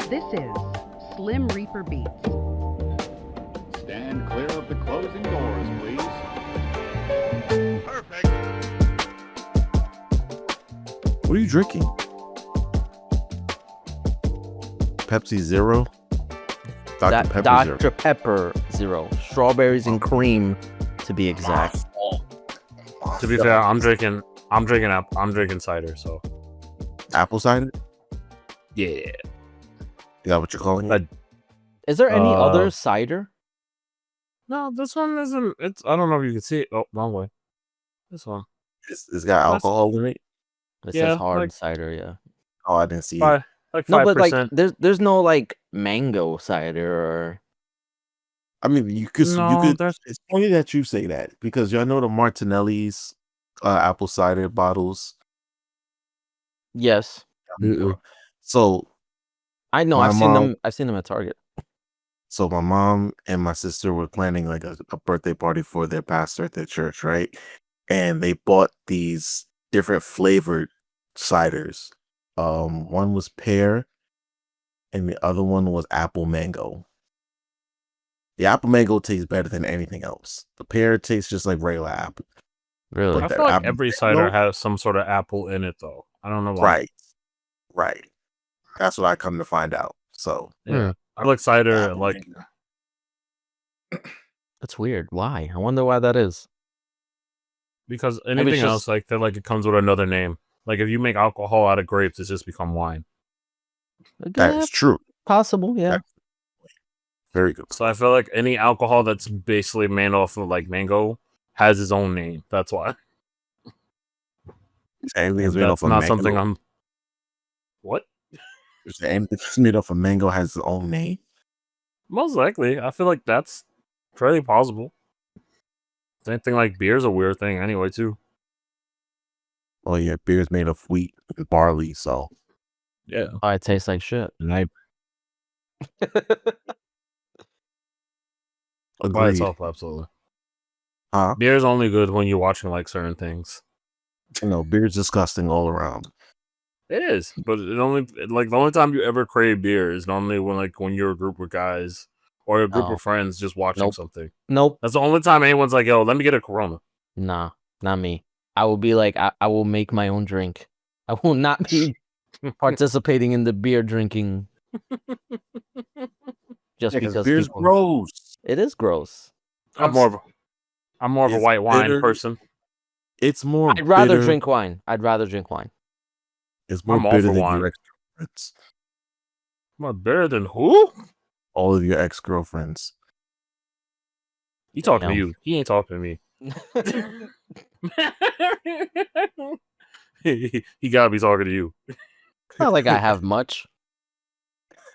This is Slim Reaper Beats. Stand clear of the closing doors, please. Perfect. What are you drinking? Pepsi Zero? Dr. Pepper Zero. Dr. Pepper Zero. Strawberries and cream, to be exact. To be fair, I'm drinking cider. So Apple cider? yeah. Is that what you're calling it? Is there any other cider? No, this one isn't. It's. I don't know if you can see it. Oh, wrong way. This one. It's got alcohol in it? It Yeah, says hard like- cider, yeah. Oh, I didn't see it. Like No, 5%. but like there's no like mango cider or I mean, you could. there's- It's funny that you say that because y'all know the Martinelli's apple cider bottles. yes. So I know, My I've seen mom- them. I've seen them at Target. So my mom and my sister were planning like a birthday party for their pastor at their church, right? And they bought these different flavored ciders. One was pear, and the other one was apple mango. The apple mango tastes better than anything else. The pear tastes just like regular apple. Really? I But feel like apple every mango- cider has some sort of apple in it, though. I don't know why. Right. That's what I come to find out. So Yeah. I like cider. apple Like mango. That's weird. Why? I wonder why that is. because Maybe anything it's else just- like that, like it comes with another name. Like if you make alcohol out of grapes, it's just become wine. That is true. possible, yeah. Very good. So I feel like any alcohol that's basically made off of like mango has its own name. That's why. Anything that's made off That's of not mango. something I'm. What? Anything that's made off of mango has its own name. Most likely, I feel like that's fairly possible. Same thing like beer's a weird thing anyway too. Oh yeah, beer is made of wheat and barley, so Yeah. Oh, it tastes like shit. and I By agreed. itself, absolutely. Huh? Beer's only good when you're watching like certain things. You know, beer's disgusting all around. It is, but it only like the only time you ever crave beer is normally when you're a group of guys or a group Oh. of friends just watching Nope. something. Nope. That's the only time anyone's like, "Yo, let me get a Corona." Nah, not me. I will be like, I will make my own drink. I will not be participating in the beer drinking. Just Yeah, because because beer's people... gross. It is gross. I'm more of a It's white wine bitter. person. It's more. I'd rather bitter. drink wine. I'd rather drink wine. It's more I'm all bitter for than wine. your ex-girlfriends. More better than who? All of your ex-girlfriends. He talking to Damn. you. He ain't talking to me. he gotta be talking to you. Not like I have much.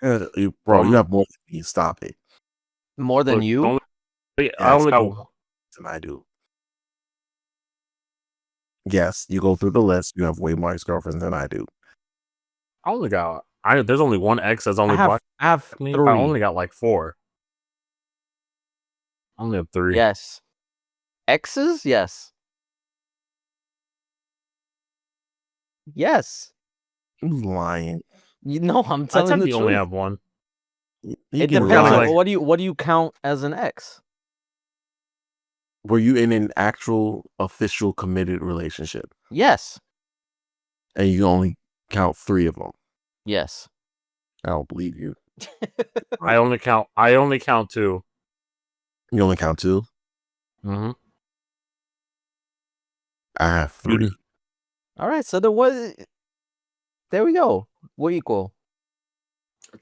Bro, you have more than me. Stop it. More than Look, you? I Yes, only I got do. Than I do. Yes, you go through the list. You have way more ex-girlfriends than I do. there's only one ex that's only I have black. I three. only got like 4. I only have 3. Yes. X's? Yes. Yes. Who's lying? You know, I'm I telling the technically truth. only have 1. You It can depends. lie. On, Like- what do you count as an X? Were you in an actual official committed relationship Yes. and you only count 3 of them? Yes. I don't believe you. I only count 2. You only count 2? Mm-hmm. I have 3. All right. So there we go. We're equal.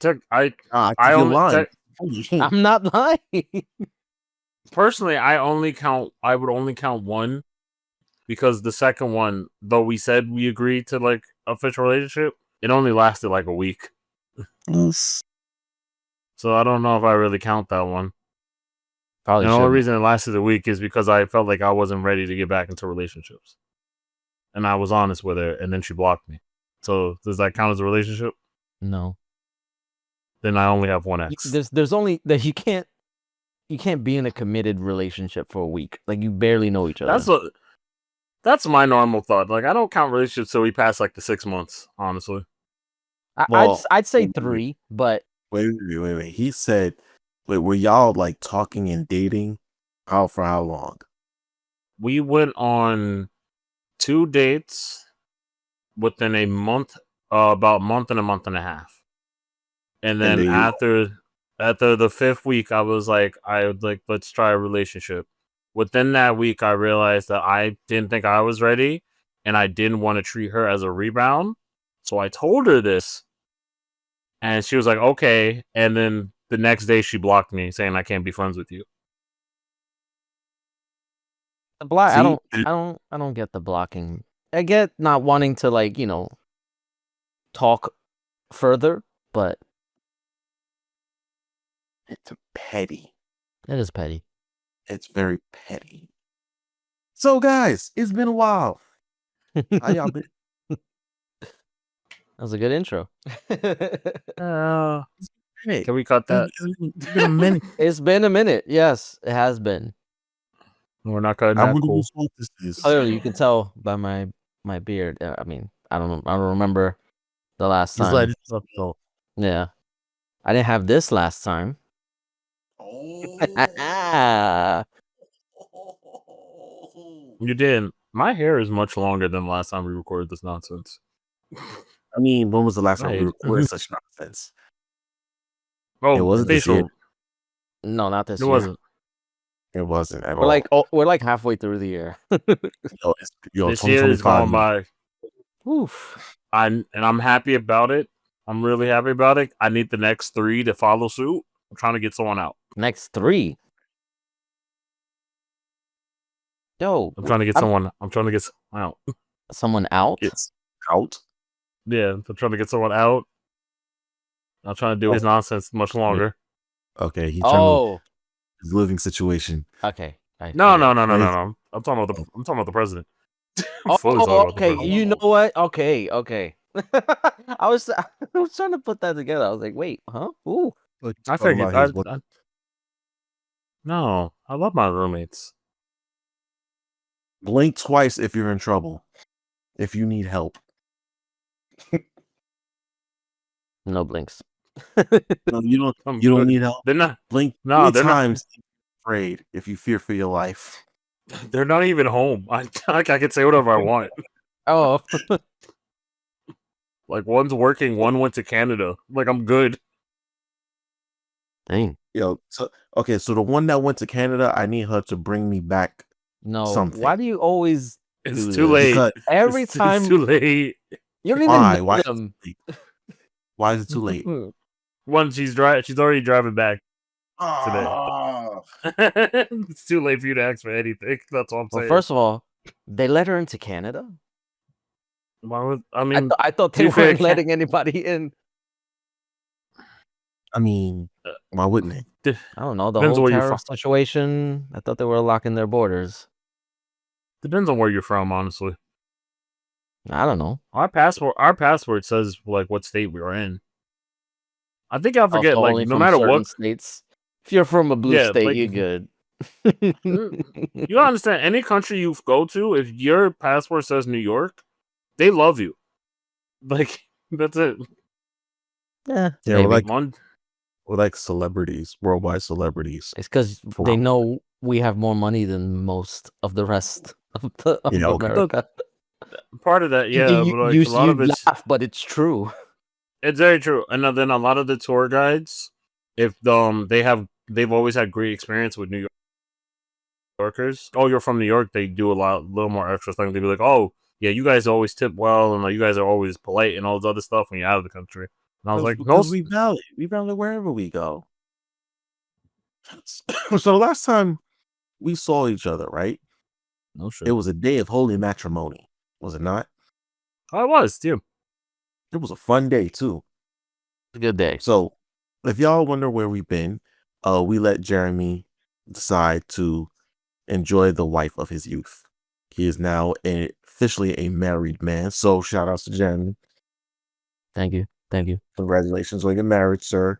I I I you're only lying. I'm not lying. personally I would only count 1 because the second one, though we said we agreed to like official relationship, it only lasted like a week. So I don't know if I really count that one. Probably And the only should. reason it lasted a week is because I felt like I wasn't ready to get back into relationships. And I was honest with her, and then she blocked me. So does that count as a relationship? No. Then I only have 1 ex. There's only that you can't be in a committed relationship for a week. Like you barely know each other. That's my normal thought. Like I don't count relationships till we pass like the 6 months, honestly. Well, I'd say wait, 3, but wait. He said, wait, were y'all like talking and dating? For how long? We went on 2 dates within a month, about a month and a half. And And then they after the 5th week, I was like, let's try a relationship. Within that week, I realized that I didn't think I was ready, and I didn't want to treat her as a rebound. So I told her this, and she was like, okay. And then the next day, she blocked me, saying I can't be friends with you. the block. see, I don't get the blocking. I get not wanting to like talk further, but it's petty. it is petty. It's very petty. So, guys, it's been a while. How y'all been? That was a good intro. Hey, Can we cut that? it's been a minute. It's been a minute. Yes, it has been. We're not cutting I that. wonder Cool. whose fault this is. Clearly, you can tell by my beard. I mean, I don't remember the last He's time. letting himself go. Yeah, I didn't have this last time. Oh. You didn't. My hair is much longer than the last time we recorded this nonsense. I mean, when was the last time we Right. recorded such nonsense? Oh, It wasn't this year. facial. No, not this It year. wasn't. It wasn't at all. We're like halfway through the year. Yo, This year is going 2025. by. Oof. And I'm happy about it. I'm really happy about it. I need the next 3 to follow suit. I'm trying to get someone out. Next 3. Yo, I'm trying to get someone out. someone out. It's out. Yeah, I'm trying to get someone out. I'm trying to do his nonsense much longer. Okay, he's trying to Oh, his living situation. okay. No. Right. I'm talking about the president. I'm Oh, fully talking about the okay. president. You know what? Okay. I was trying to put that together. I was like, wait, huh? Ooh. I figured. No, I love my roommates. Blink twice if you're in trouble. If you need help. No blinks. No, you don't. I'm You don't good. need help. They're not. Blink No, 3 they're not. times. Afraid if you fear for your life. They're not even home. I can say whatever I want. Oh. Like one's working, one went to Canada. Like I'm good. Dang. Yo, so the one that went to Canada, I need her to bring me back No. something. Why do you always It's do too this? late. Because Every It's time too late. you don't even why? know Why is it them. too late? Why is it too late? One, she's already driving back. Ah. It's too late for you to ask for anything. That's all I'm Well, saying. first of all, they let her into Canada. Why would, I mean, I thought to they be fair, weren't letting anybody in. I mean, why wouldn't they? I don't know the Depends whole where you're terror situation. I thought they were locking their borders. depends on where you're from, honestly. I don't know. Our passport says like what state we are in. I think I forget, Also, like only no from matter certain what, states. If you're from a blue Yeah, state, like- you're good. you gotta understand. Any country you go to, if your passport says New York, they love you. Like that's it. Yeah, Yeah, maybe. we're like celebrities, worldwide celebrities. It's because For they what? know we have more money than most of the rest of Yeah, okay. America. Part of that, yeah, but like you, a lot of you it's laugh, but it's true. it's very true. And then a lot of the tour guides, if they've always had great experience with New Yorkers. Oh, you're from New York, they do little more extra things. They'd be like, oh yeah, you guys always tip well, and like, you guys are always polite and all this other stuff when you're out of the country. And I was like, no, because we valid wherever we go. So the last time we saw each other, right? no shit. It was a day of holy matrimony, was it not? I was too. It was a fun day too. Good day. So if y'all wonder where we've been, we let Jeremy decide to enjoy the wife of his youth. He is now officially a married man. So shout outs to Jeremy. Thank you. Congratulations on your marriage, sir.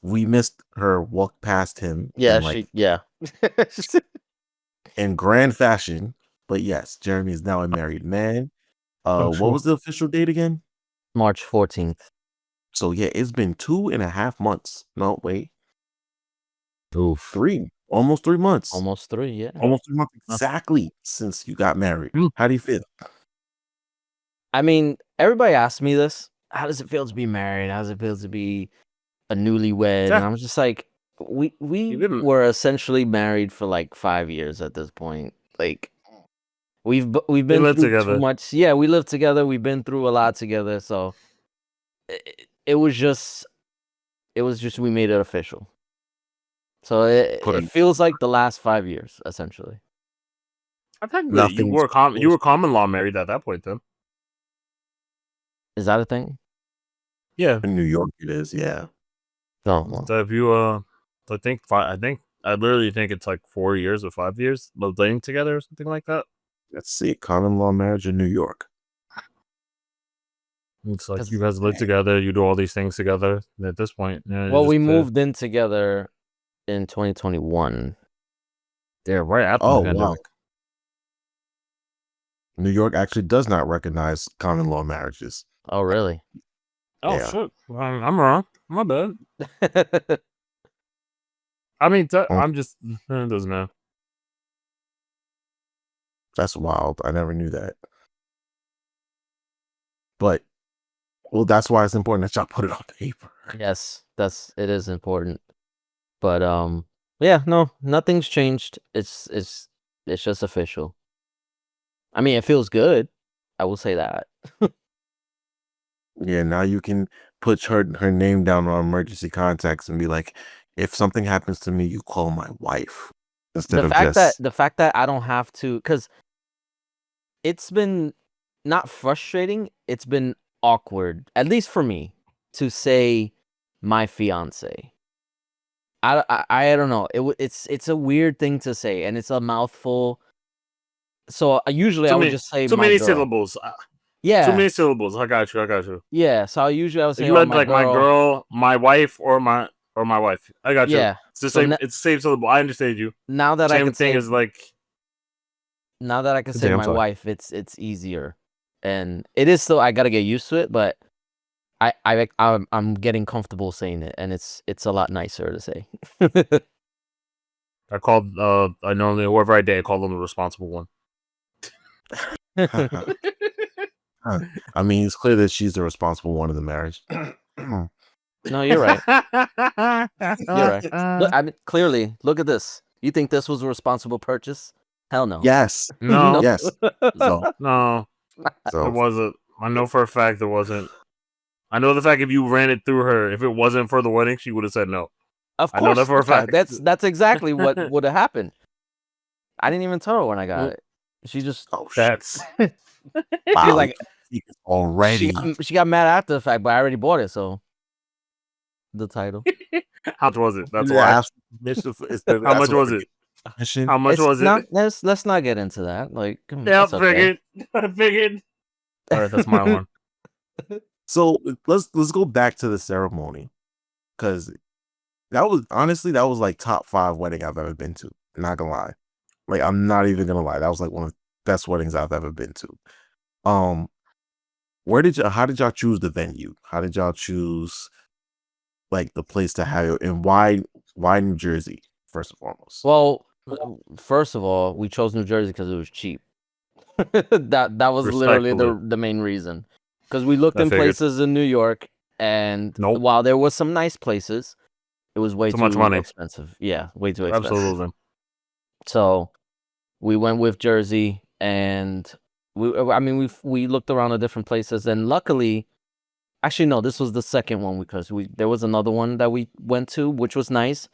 We missed her walk past him Yeah. in grand fashion. But yes, Jeremy is now a married man. Oh, What sure. was the official date again? March 14th. So yeah, it's been 2.5 months. No, wait, Oof. almost 3 months. Almost 3, yeah. Almost 3 months exactly since you got married. Mm. How do you feel? I mean, everybody asks me this. How does it feel to be married? How does it feel to be a newlywed? Yeah. And I'm just like, we didn't- were essentially married for like 5 years at this point. Like, we've been lived through together. too much. Yeah, we lived together. We've been through a lot together. So it was just we made it official. So Put it it- feels like the last 5 years, essentially. I think you Nothing's were you were common law married at that point then. Is that a thing? Yeah. In New York, it is. Yeah. No. Well, So if you I literally think it's like 4 years or 5 years of living together or something like that. Let's see. Common law marriage in New York. It's like That's- you guys live together, you do all these things together. And at this point, well, we moved in together in 2021. Yeah, right after Oh the pandemic. wow. New York actually does not recognize common law marriages. Oh, really? Oh Yeah. shit! I'm wrong. My bad. I mean, I'm just it doesn't matter. That's wild. I never knew that. But well, that's why it's important that y'all put it on paper. Yes, it is important. But yeah, no, nothing's changed. It's just official. I mean, it feels good. I will say that. Yeah, now you can put her name down on emergency contacts and be like, if something happens to me, you call my wife instead of just The fact that I don't have to, because it's been not frustrating, it's been awkward, at least for me, to say my fiance. I don't know. It's a weird thing to say, and it's a mouthful. So usually I would just say too my many girl. syllables. Yeah, Too many syllables. I got you. yeah. So usually I would say You had my like my girl. girl, my wife, or my wife. I got you. Yeah. It's the So same. It's the same syllable. I understand you. Now that I Same can thing say, is like. now that I can say Damn, my sorry. wife, it's easier, and it is still. I gotta get used to it, but I'm getting comfortable saying it, and it's a lot nicer to say. I called. I normally whoever I date, I call them the responsible one. I mean, it's clear that she's the responsible one in the marriage. No, you're right. You're right. Look, I mean, clearly, look at this. You think this was a responsible purchase? Hell no. Yes. No. Yes. So, No, it so wasn't. I know for a fact it wasn't. I know the fact if you ran it through her, if it wasn't for the wedding, she would have said no. Of I course, know that for a yeah, fact. that's exactly what would have happened. I didn't even tell her when I got it. She just oh shit. That's Wow. like- already. she got mad after the fact, but I already bought it, so the title. how much was it? That's You why. asked permission for- instead of How much asking was for it? permission. How much It's was not, it? let's not get into that. Like, come on, Yeah, it's okay. I figured. All right, that's my one. So let's go back to the ceremony, because that was like top 5 wedding I've ever been to. Not gonna lie, like I'm not even gonna lie. That was like one of the best weddings I've ever been to. How did y'all choose the venue? How did y'all choose like the place to have it, and why New Jersey first and foremost? Well, first of all, we chose New Jersey because it was cheap. that was literally Respectfully. the main reason. Because we looked I in figured. places in New York, and Nope. while there was some nice places, it was way Too too much money. expensive. Yeah, way too expensive. Absolutely. So we went with Jersey, and we looked around at different places, and luckily, actually no, this was the second one because there was another one that we went to, which was nice,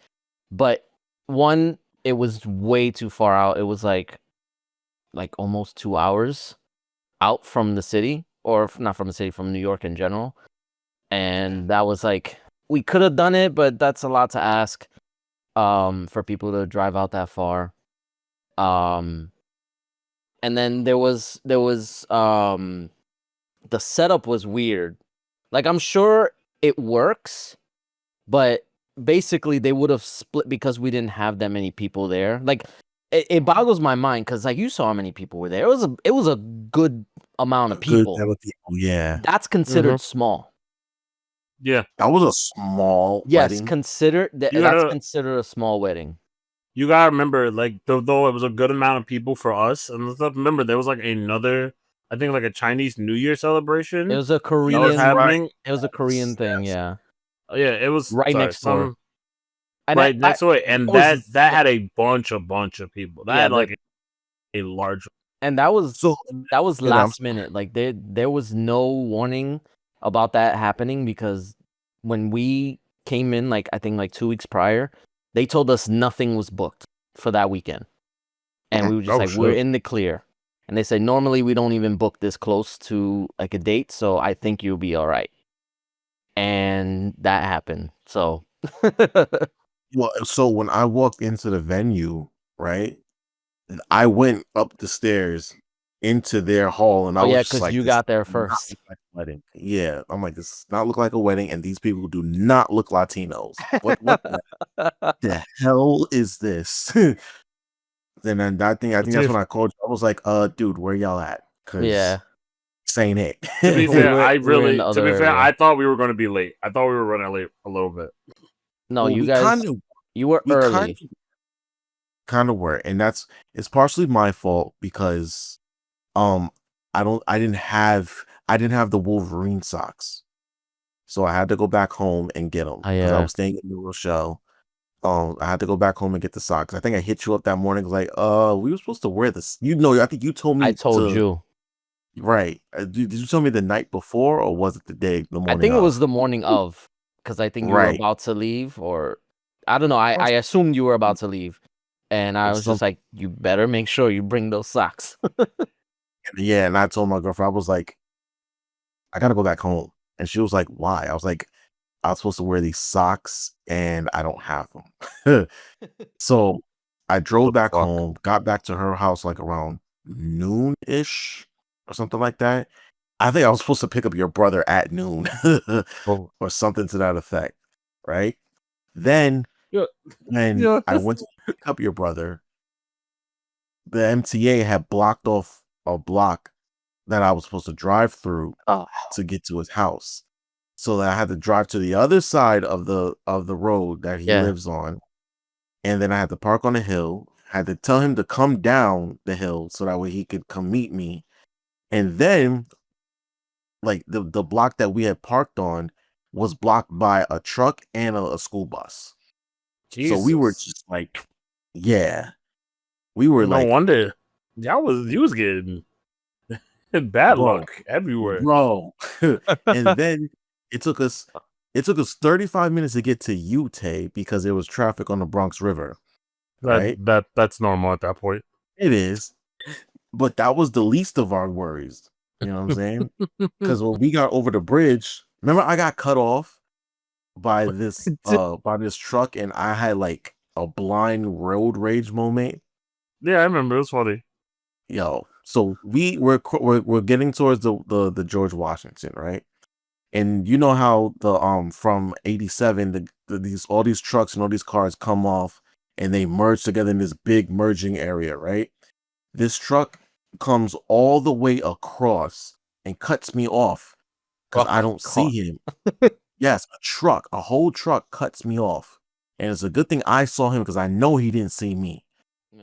but one, it was way too far out. It was like almost 2 hours out from the city, or not from the city, from New York in general, and that was like, we could have done it, but that's a lot to ask for people to drive out that far. And then there was the setup was weird. Like, I'm sure it works, but basically they would have split because we didn't have that many people there. Like, it boggles my mind because like you saw how many people were there. It was a good amount of Good people. amount of people, yeah. That's considered small. Yeah, That was a small Yes, wedding. You that's gotta- considered a small wedding. you gotta remember, like, though it was a good amount of people for us, and let's not remember there was like another, I think, like a Chinese New Year celebration. It was a that was Korean. happening. It was a Korean thing. Yeah, Oh, yeah, it was right sorry, next door. some And right next to it, and it was- that had a bunch of people. That Yeah, had like a large. and that was So last minute. Like there was no warning about that happening because when we came in, like I think like 2 weeks prior, they told us nothing was booked for that weekend, and we were just Oh, like shit. we're in the clear. And they said normally we don't even book this close to like a date, so I think you'll be all right. And that happened. So well, so when I walked into the venue, right, I went up the stairs into their hall, and I oh was yeah, just because like, you "This got there does not first. look like a wedding." Yeah, I'm like, this does not look like a wedding, and these people do not look Latinos. What the hell is this? And then I think that's when I called you. I was like, dude, where y'all at? Because Yeah. this ain't it. To be We fair, were- we were in the other area. I thought we were going to be late. I thought we were running late a little bit. No, Well, you we guys, you were we early. kind of were, and it's partially my fault because I didn't have the Wolverine socks, so I had to go back home and get them Oh, because I yeah. was staying in New Rochelle. I had to go back home and get the socks. I think I hit you up that morning like, we were supposed to wear this. I think you told me. I told you. Right. Did you tell me the night before, or was it the morning? I think it of? was the morning of, because I think you were Right. about to leave, or I don't know. I assumed you were about to leave, and I Or was just like, you better make sure you bring those socks. Yeah, and I told my girlfriend, I was like, I gotta go back home, and she was like, why? I was like, I was supposed to wear these socks, and I don't have them. So I drove back fuck? home, got back to her house like around noon-ish or something like that. I think I was supposed to pick up your brother at noon or something to that effect, right? Then Yeah. when Yeah. I went to pick up your brother, the MTA had blocked off a block that I was supposed to drive through to get to his house. So that I had to drive to the other side of the road that he Yeah. lives on. And then I had to park on a hill, had to tell him to come down the hill so that way he could come meet me. And then like the block that we had parked on was blocked by a truck and a school bus. Jesus. So we were just like, yeah. We were no like, wonder you was getting bad Bro. luck everywhere. bro. And then it took us 35 minutes to get to Ute because there was traffic on the Bronx River. Right? That's normal at that point. It is. But that was the least of our worries. You know what I'm saying? Because when we got over the bridge, remember I got cut off by this truck, and I had like a blind road rage moment. Yeah, I remember. It was funny. Yo, so we're getting towards the George Washington, right? And you know how the from 87 all these trucks and all these cars come off and they merge together in this big merging area, right? This truck comes all the way across and cuts me off because I don't see him. Yes, a whole truck cuts me off. And it's a good thing I saw him because I know he didn't see me.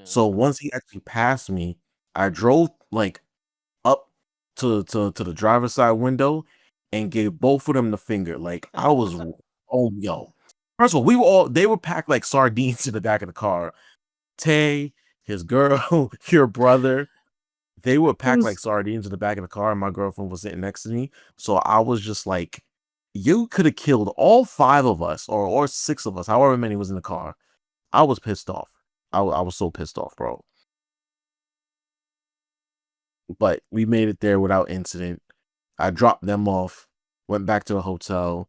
So once he actually passed me, I drove like up to the driver's side window and gave both of them the finger. Like I was, yo. First of all, they were packed like sardines in the back of the car. Tay, his girl, your brother, they were packed like sardines in the back of the car, and my girlfriend was sitting next to me. So I was just like, you could have killed all 5 of us or 6 of us, however many was in the car. I was pissed off. I was so pissed off, bro. But we made it there without incident. I dropped them off, went back to the hotel,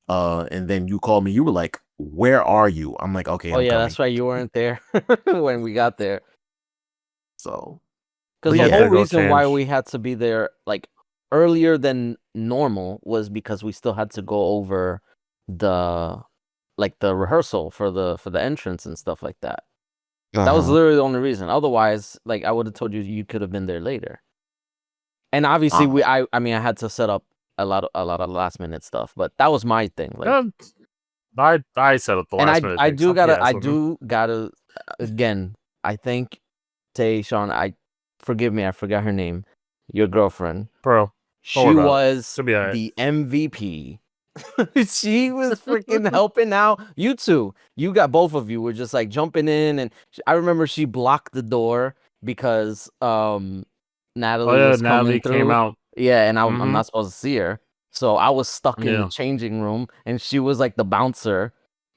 and then you called me. You were like, "Where are you?" I'm like, "Okay, Oh I'm yeah, coming." that's why you weren't there when we got there. So, Because But the yeah, whole to go reason why change. we had to be there like earlier than normal was because we still had to go over the rehearsal for the entrance and stuff like that. That was Uh-huh. literally the only reason. Otherwise, like I would have told you could have been there later. And obviously, I mean, I had to set up a lot of last minute stuff, but that was my thing. Like, I set up the and last minute I thing. do Stop the I ass with me. do gotta again. I think Tay Sean. Forgive me, I forgot her name. Your girlfriend. Bro. She worry about it. was She'll be all right. the MVP. She was freaking helping out. You two, you got both of you were just like jumping in, and I remember she blocked the door because Natalie was coming Natalie through. came out. Yeah, and I'm Mhm. not supposed to see her, so I was stuck in the Yeah. changing room, and she was like the bouncer,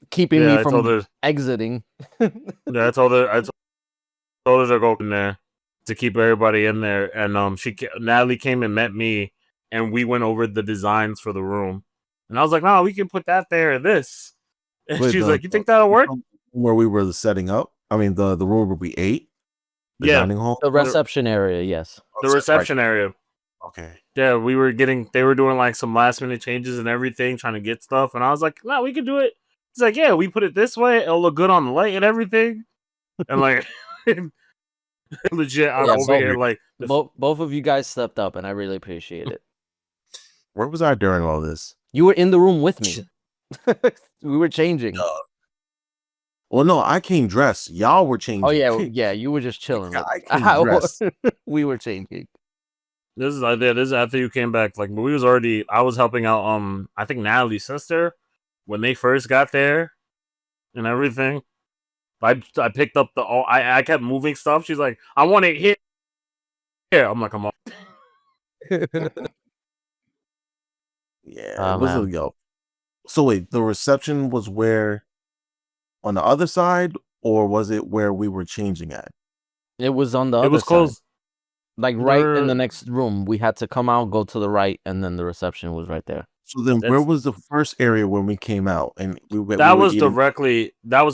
keeping Yeah, me I from told her. exiting. Yeah, I told her to go in there to keep everybody in there, and Natalie came and met me, and we went over the designs for the room, and I was like, "No, we can put that there, and this." And Wait, she's like, "You think that'll work?" where we were setting up? I mean, the room where we ate, the Yeah, dining hall, The reception area, yes. the reception area. Okay. Yeah, they were doing like some last minute changes and everything, trying to get stuff, and I was like, "No, we can do it." He's like, "Yeah, we put it this way; it'll look good on the light and everything." And like, legit, I'm Yeah, over here like, both of you guys stepped up, and I really appreciate it. Where was I during all this? You were in the room with me. We were changing. Well, no, I came dressed. Y'all were changing. Oh yeah, you were just chilling. I with- came dressed. We were changing. This is after you came back. Like, we was already. I was helping out. I think Natalie's sister when they first got there and everything. I picked up I kept moving stuff. She's like, "I want it here." I'm like, "I'm on." Yeah, Oh, it was man. yo. So wait, the reception was where on the other side, or was it where we were changing at? It was on the It other was side. closed. Like right in the There- next room. We had to come out, go to the right, and then the reception was right there. So then, where That's- was the first area when we came out and we were eating? That was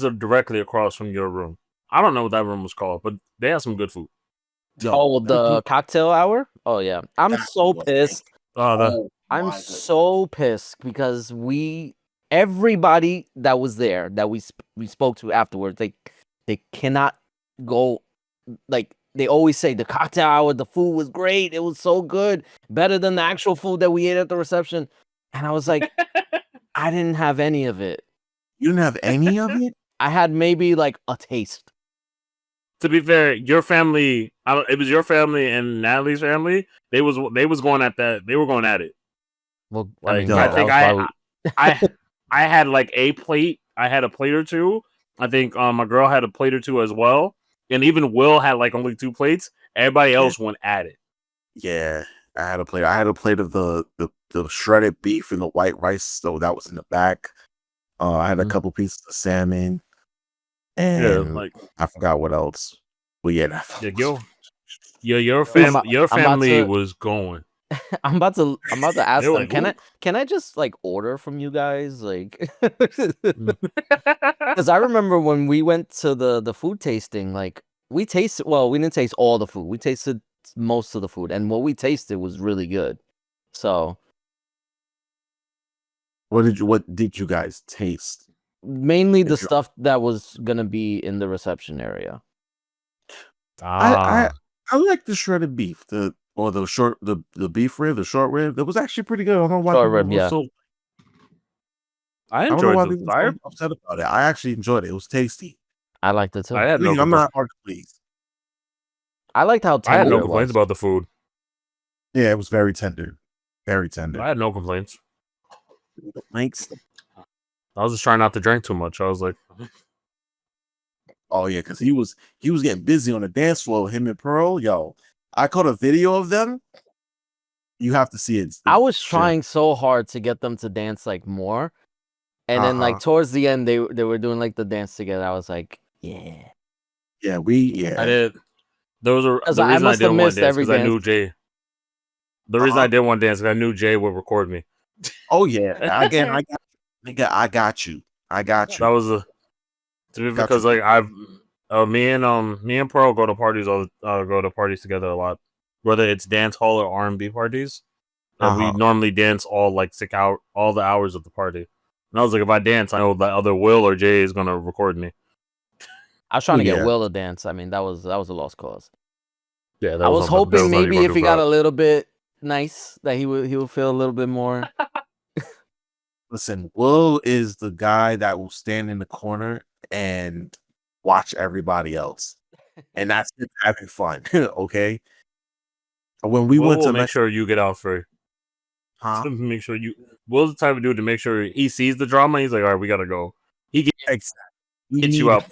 directly across from your room. I don't know what that room was called, but they had some good food. Yo, Oh, the cocktail hour? Oh yeah. I'm that so was pissed. oh I'm my goodness. so pissed because everybody that was there that we spoke to afterwards, they cannot go. Like they always say, the cocktail hour, the food was great. It was so good, better than the actual food that we ate at the reception. And I was like, I didn't have any of it. You didn't have any of it? I had maybe like a taste. To be fair, your family, it was your family and Natalie's family. They was going at that. They were going at it. Well, Like, yeah, I that think was I had like a plate. I had a plate or two. I think my girl had a plate or two as well. And even Will had like only 2 plates. Everybody else went at it. Yeah, I had a plate. I had a plate of the shredded beef and the white rice. So that was in the back. I had a Mhm. couple pieces of salmon, Yeah, and like I forgot what else. But yeah, that your about family to- was going. I'm about to ask They were them. like, Can I just like order from you guys? Like, because I remember when we went to the food tasting, like we tasted. Well, we didn't taste all the food. We tasted most of the food, and what we tasted was really good. So what did you guys taste? mainly the If you- stuff that was gonna be in the reception area. I like the shredded beef, the beef rib, the short rib. That was actually pretty good. I don't know why Short people rib, were yeah. so. I I don't know enjoyed why the people were fire. so upset about it. I actually enjoyed it. It was tasty. I liked it too. I had no. I'm not hard to please. I liked how I had tender no it complaints was. about the food. Yeah, it was very tender, very tender. I had no complaints. Thanks. I was just trying not to drink too much. I was like, Oh yeah, because he was getting busy on the dance floor. Him and Pearl, yo, I caught a video of them. You have to see it. I was Shit. trying so hard to get them to dance like more, and then like towards the end, they were doing like the dance together. I was like, yeah. Yeah, I did. Those are the 'Cause I reason I must have didn't want missed to dance every because I knew dance. Jay. The reason I didn't want to dance because I knew Jay would record me. Oh yeah, again, I got you. That was because you. like me and Pearl go to parties together a lot, whether it's dance hall or R&B parties. And we normally dance all the hours of the party. And I was like, if I dance, I know that other Will or Jay is gonna record me. I was trying to get Yeah. Will to dance. I mean, that was a lost cause. Yeah, I was hoping maybe if he got a little bit nice that he would feel a little bit more. Listen, Will is the guy that will stand in the corner and watch everybody else, and that's him having fun. Okay. When we went Will to make Mexico, sure you get out free. huh? Make sure you. Will's the type of dude to make sure he sees the drama. He's like, all right, we gotta go. He Exactly. We gets need you out.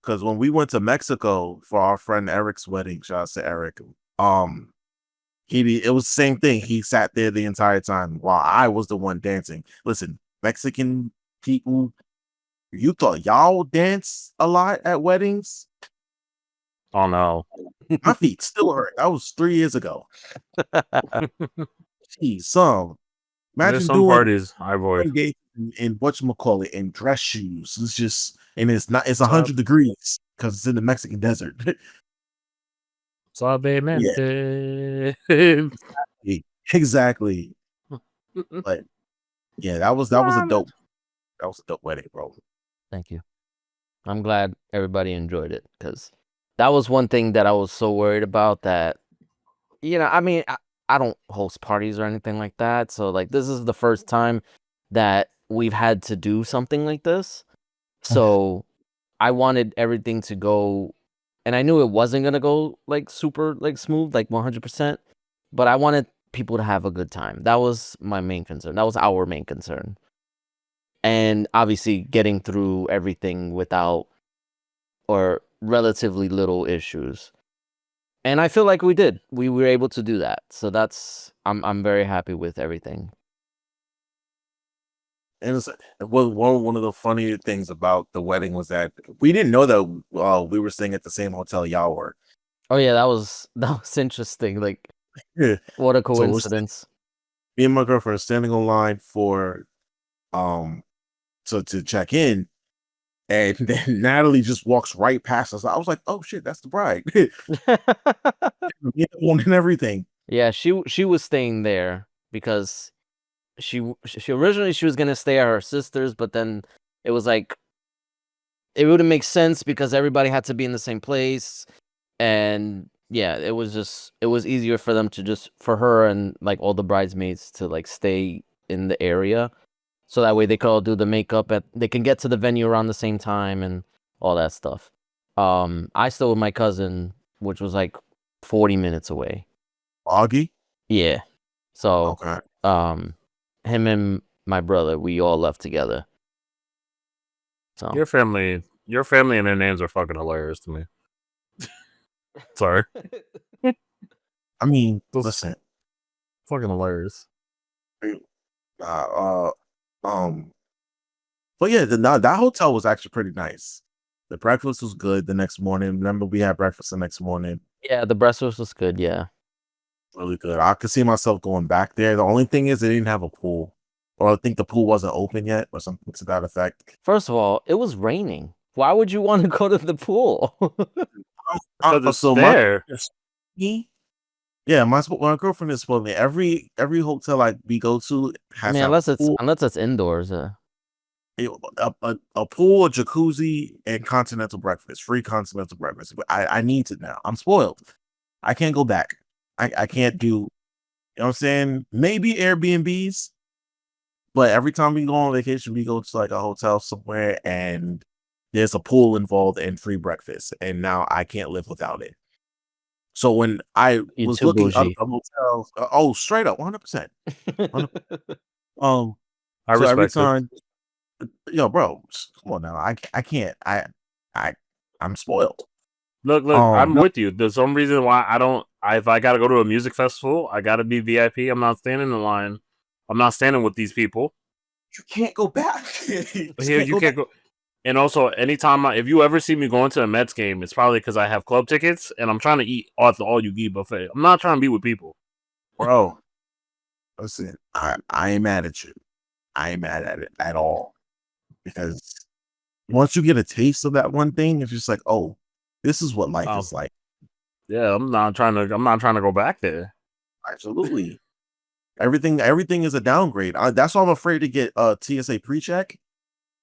because when we went to Mexico for our friend Eric's wedding, shout out to Eric. It was the same thing. He sat there the entire time while I was the one dancing. Listen, Mexican people, you thought y'all dance a lot at weddings? Oh no. My feet still hurt. That was 3 years ago. Jeez, There's imagine some doing parties I avoid. in whatchamacallit in dress shoes. It's just, and it's 100 Suave- degrees because it's in the Mexican desert. Suavemente. Exactly. But yeah, that was a dope wedding, bro. Thank you. I'm glad everybody enjoyed it because that was one thing that I was so worried about that, I mean, I don't host parties or anything like that. So, like, this is the first time that we've had to do something like this. So, I wanted everything to go, and I knew it wasn't going to go, like, super, like, smooth, like, 100%. But I wanted people to have a good time. That was my main concern. That was our main concern. And obviously getting through everything without or relatively little issues. And I feel like we did. We were able to do that. So I'm very happy with everything. And one of the funnier things about the wedding was that we didn't know that we were staying at the same hotel y'all were. Oh yeah, that was interesting. Like, what a So coincidence. me and my girlfriend are standing on line for to check in, and then Natalie just walks right past us. I was like, oh shit, that's the bride. And everything. Yeah, she was staying there because she originally she was gonna stay at her sister's, but then it was like it wouldn't make sense because everybody had to be in the same place, and yeah, it was easier for them to just for her and like all the bridesmaids to like stay in the area, so that way they could all do the makeup they can get to the venue around the same time and all that stuff. I stayed with my cousin, which was like 40 minutes away. Augie? Yeah. So, Okay. him and my brother, we all left together. So Your family and their names are fucking hilarious to me. Sorry. I mean, Those- listen. Fucking hilarious. But yeah, that hotel was actually pretty nice. The breakfast was good the next morning. Remember, we had breakfast the next morning. yeah, the breakfast was good. Yeah. Really good. I could see myself going back there. The only thing is, they didn't have a pool, or I think the pool wasn't open yet, or something to that effect. First of all, it was raining. Why would you want to go to the pool? Because it's So there. Yeah, my girlfriend is spoiling me. Every hotel we go to has I mean, a pool, unless it's indoors. a pool, a jacuzzi, and continental breakfast. Free continental breakfast. I need it now. I'm spoiled. I can't go back. I can't do. You know what I'm saying? Maybe Airbnbs, but every time we go on vacation, we go to like a hotel somewhere, and there's a pool involved and free breakfast. And now I can't live without it. So when I You was too looking up bougie. hotels, straight up, 100%. I So every respect it. time, bro, come on now. I can't. I'm spoiled. Look, I'm with you. There's some reason why I don't. If I gotta go to a music festival, I gotta be VIP. I'm not standing in line. I'm not standing with these people. You can't go back. You can't go. And also, anytime if you ever see me going to a Mets game, it's probably because I have club tickets and I'm trying to eat off the all-you-eat buffet. I'm not trying to be with people, Bro. Listen, I ain't mad at you. I ain't mad at it at all, because once you get a taste of that one thing, it's just like, oh, this is what life is like. Yeah, I'm not trying to go back there. Absolutely. Everything is a downgrade. That's why I'm afraid to get TSA pre-check,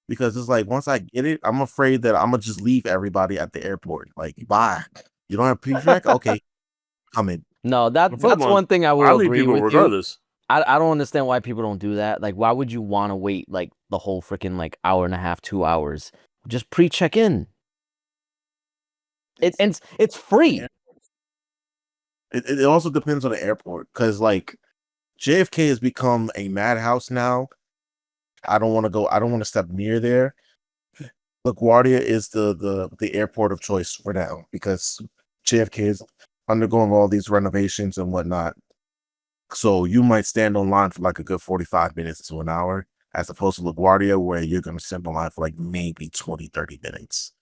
because it's like once I get it, I'm afraid that I'm gonna just leave everybody at the airport. Like, bye. You don't have pre-check? Okay, come in. No, that's For one, one thing I I will leave agree people with you. regardless. I don't understand why people don't do that. Like, why would you want to wait like the whole freaking like hour and a half, 2 hours? Just pre-check in. It's free. Yeah. It also depends on the airport because like JFK has become a madhouse now. I don't want to go. I don't want to step near there. LaGuardia is the airport of choice for now because JFK is undergoing all these renovations and whatnot. So you might stand online for like a good 45 minutes to an hour, as opposed to LaGuardia, where you're going to stand online for like maybe 20, 30 minutes.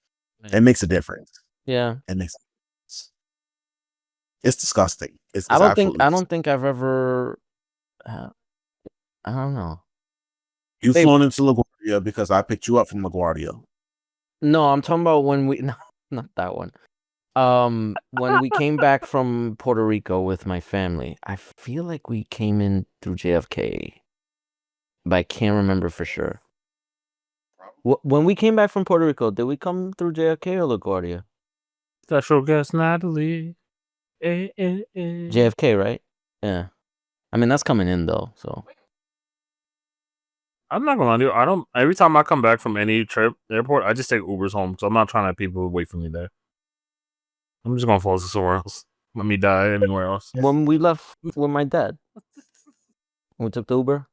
It makes a difference. Yeah. It makes a difference. It's disgusting. It's I don't absolutely think I've ever. I don't know. You've Babe. flown into LaGuardia because I picked you up from LaGuardia. No, I'm talking about when we. No, not that one. When we came back from Puerto Rico with my family, I feel like we came in through JFK, but I can't remember for sure. When we came back from Puerto Rico, did we come through JFK or LaGuardia? Special guest Natalie. JFK, right? Yeah. I mean, that's coming in though, so. I'm not gonna lie to you. I don't. Every time I come back from any trip, airport, I just take Ubers home. So I'm not trying to have people wait for me there. I'm just gonna fall somewhere else. Let me die anywhere else. When we left with my dad, we took the Uber.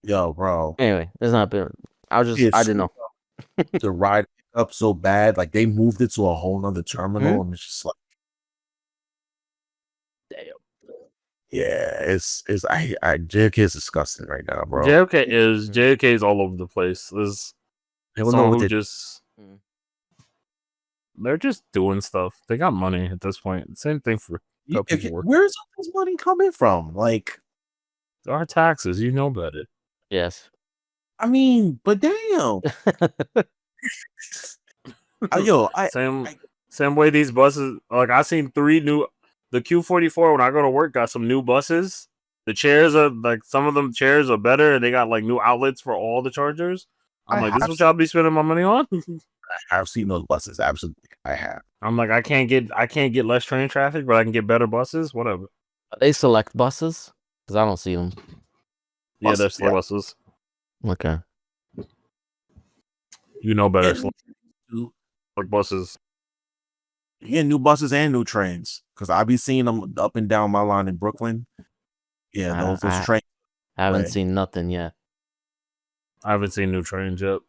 Yo, bro. Anyway, it's not been. I didn't know. The ride up so bad, like they moved it to a whole nother terminal, and it's just like, Damn. yeah, it's JFK is disgusting right now, bro. JFK is all over the place. There's They don't know someone what who they just Mm. they're just doing stuff. They got money at this point. Same thing for how people work. Where's all this money coming from? Like, Our taxes, you know about it. Yes. I mean, but damn, Same way these buses. Like I seen the Q44 when I go to work got some new buses. The chairs are like some of them chairs are better, and they got like new outlets for all the chargers. I'm like, this is what y'all be spending my money on. I've seen those buses. Absolutely, I have. I'm like, I can't get less train traffic, but I can get better buses. Whatever. Are they select buses? Because I don't see them. Yeah, they're slow buses. Okay. You know better. Yeah. Like buses. You get new buses and new trains because I be seeing them up and down my line in Brooklyn. Yeah, those trains. I haven't seen nothing yet. I haven't seen new trains yet.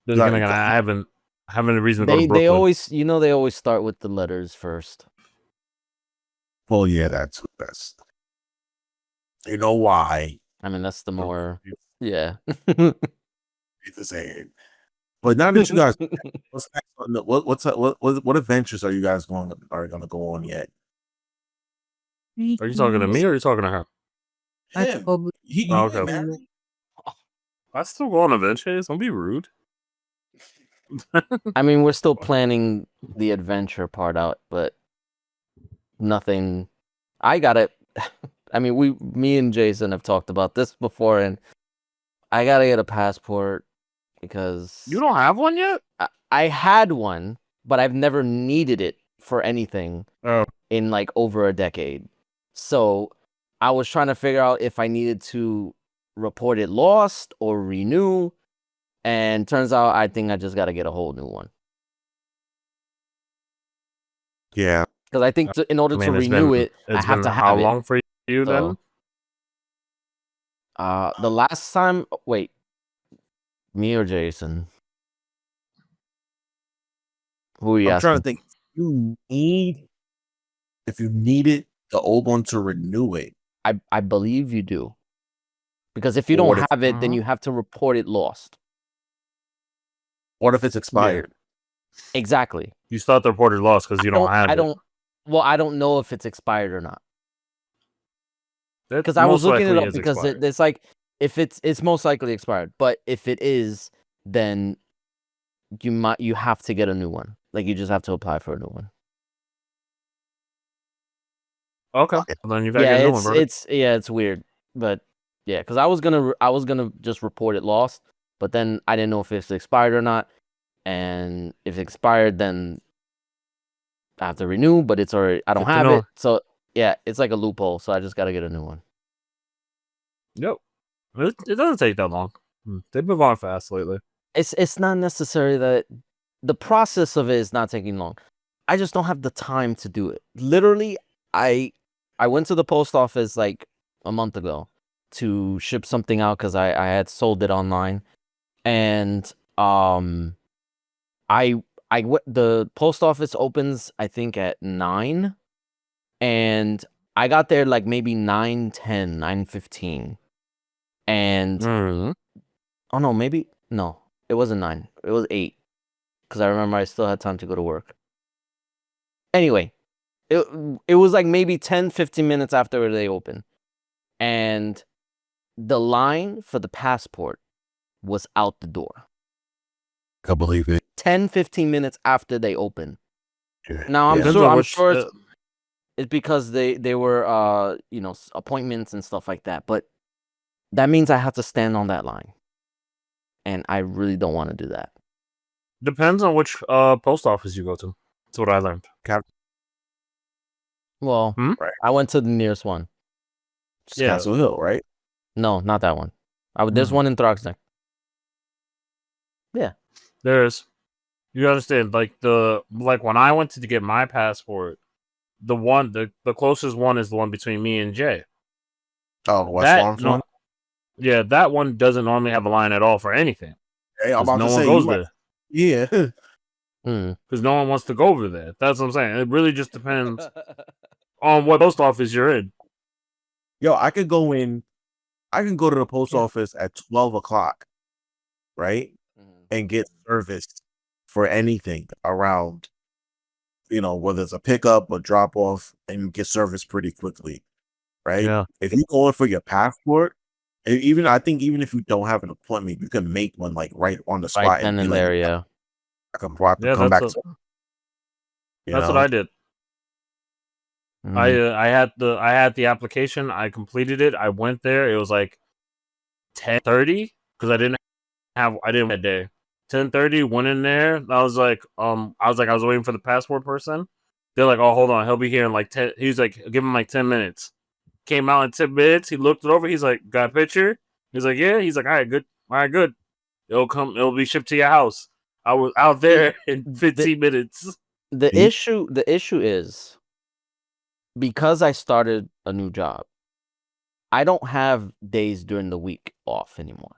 I haven't a reason to go to Brooklyn. They always, they always start with the letters first. Well, yeah, that's the best. You know why? I mean, that's the more, yeah. It's the same. But now that you guys, what's next on what adventures are you guys going to go on yet? Are you talking to me or are you talking to her? Okay. I still go on adventures. Don't be rude. I mean, we're still planning the adventure part out, but nothing. I got it. I mean, me and Jason have talked about this before, and I gotta get a passport because you don't have one yet. I had one, but I've never needed it for anything in like over a decade. So I was trying to figure out if I needed to report it lost or renew. And turns out I think I just got to get a whole new one. Yeah. Because I think in order to renew it, I have to have how long for you then? The last time, wait, me or Jason? Who are you asking? I'm trying to think. If you needed the old one to renew it, I believe you do. Because if you don't have it, then you have to report it lost. What if it's expired? Yeah. Exactly. You start the report it lost because you don't have it. I don't know if it's expired or not. Because I was looking it up because it's like if it's most likely expired, but if it is, then you have to get a new one. Like you just have to apply for a new one. Okay. Well, then you gotta get a new one, bro. It's weird, but yeah, because I was gonna just report it lost, but then I didn't know if it's expired or not. And if it's expired, then I have to renew, but it's already, I don't Good to have know. it. So yeah, it's like a loophole. So I just got to get a new one. Yep. It doesn't take that long. They move on fast lately. It's not necessary that the process of it is not taking long. I just don't have the time to do it. Literally, I went to the post office like a month ago to ship something out because I had sold it online, and the post office opens I think at 9, and I got there like maybe 9:10, 9:15, and oh no, maybe no, it wasn't 9, it was 8, because I remember I still had time to go to work. Anyway, it was like maybe 10, 15 minutes after they opened, and the line for the passport was out the door. I believe it. 10, 15 minutes after they opened. Yeah. Now I'm Yeah. sure it's because they were appointments and stuff like that, but that means I have to stand on that line, and I really don't want to do that. Depends on which post office you go to. That's what I learned. Well, Right. I went to the nearest one. It's Yeah. Castle Hill, right? No, not that one. There's one in Throgsneck. Yeah. There is. You understand, like when I went to get my passport, the closest one is the one between me and Jay. Oh, West Farms one. Yeah, that one doesn't normally have a line at all for anything. Hey, I'm about No to one say goes there. Yeah. Because no one wants to go over there. That's what I'm saying. It really just depends on what post office you're in. Yo, I can go to the post office at 12 o'clock, right? And get service for anything around, whether it's a pickup or drop off, and get service pretty quickly, right? Yeah. If you go in for your passport, I think even if you don't have an appointment, you can make one like right on the spot. Right then and there, yeah. I can come back. That's what I did. I had the application. I completed it. I went there. It was like 10:30 because I didn't that day. 10:30 went in there. I was waiting for the passport person. They're like, oh, hold on, he'll be here in like 10. He's like, give him like 10 minutes. Came out in 10 minutes. He looked it over. He's like, got a picture. He's like, yeah. He's like, all right, good. It'll be shipped to your house. I was out there in 15 minutes. The issue is, because I started a new job, I don't have days during the week off anymore.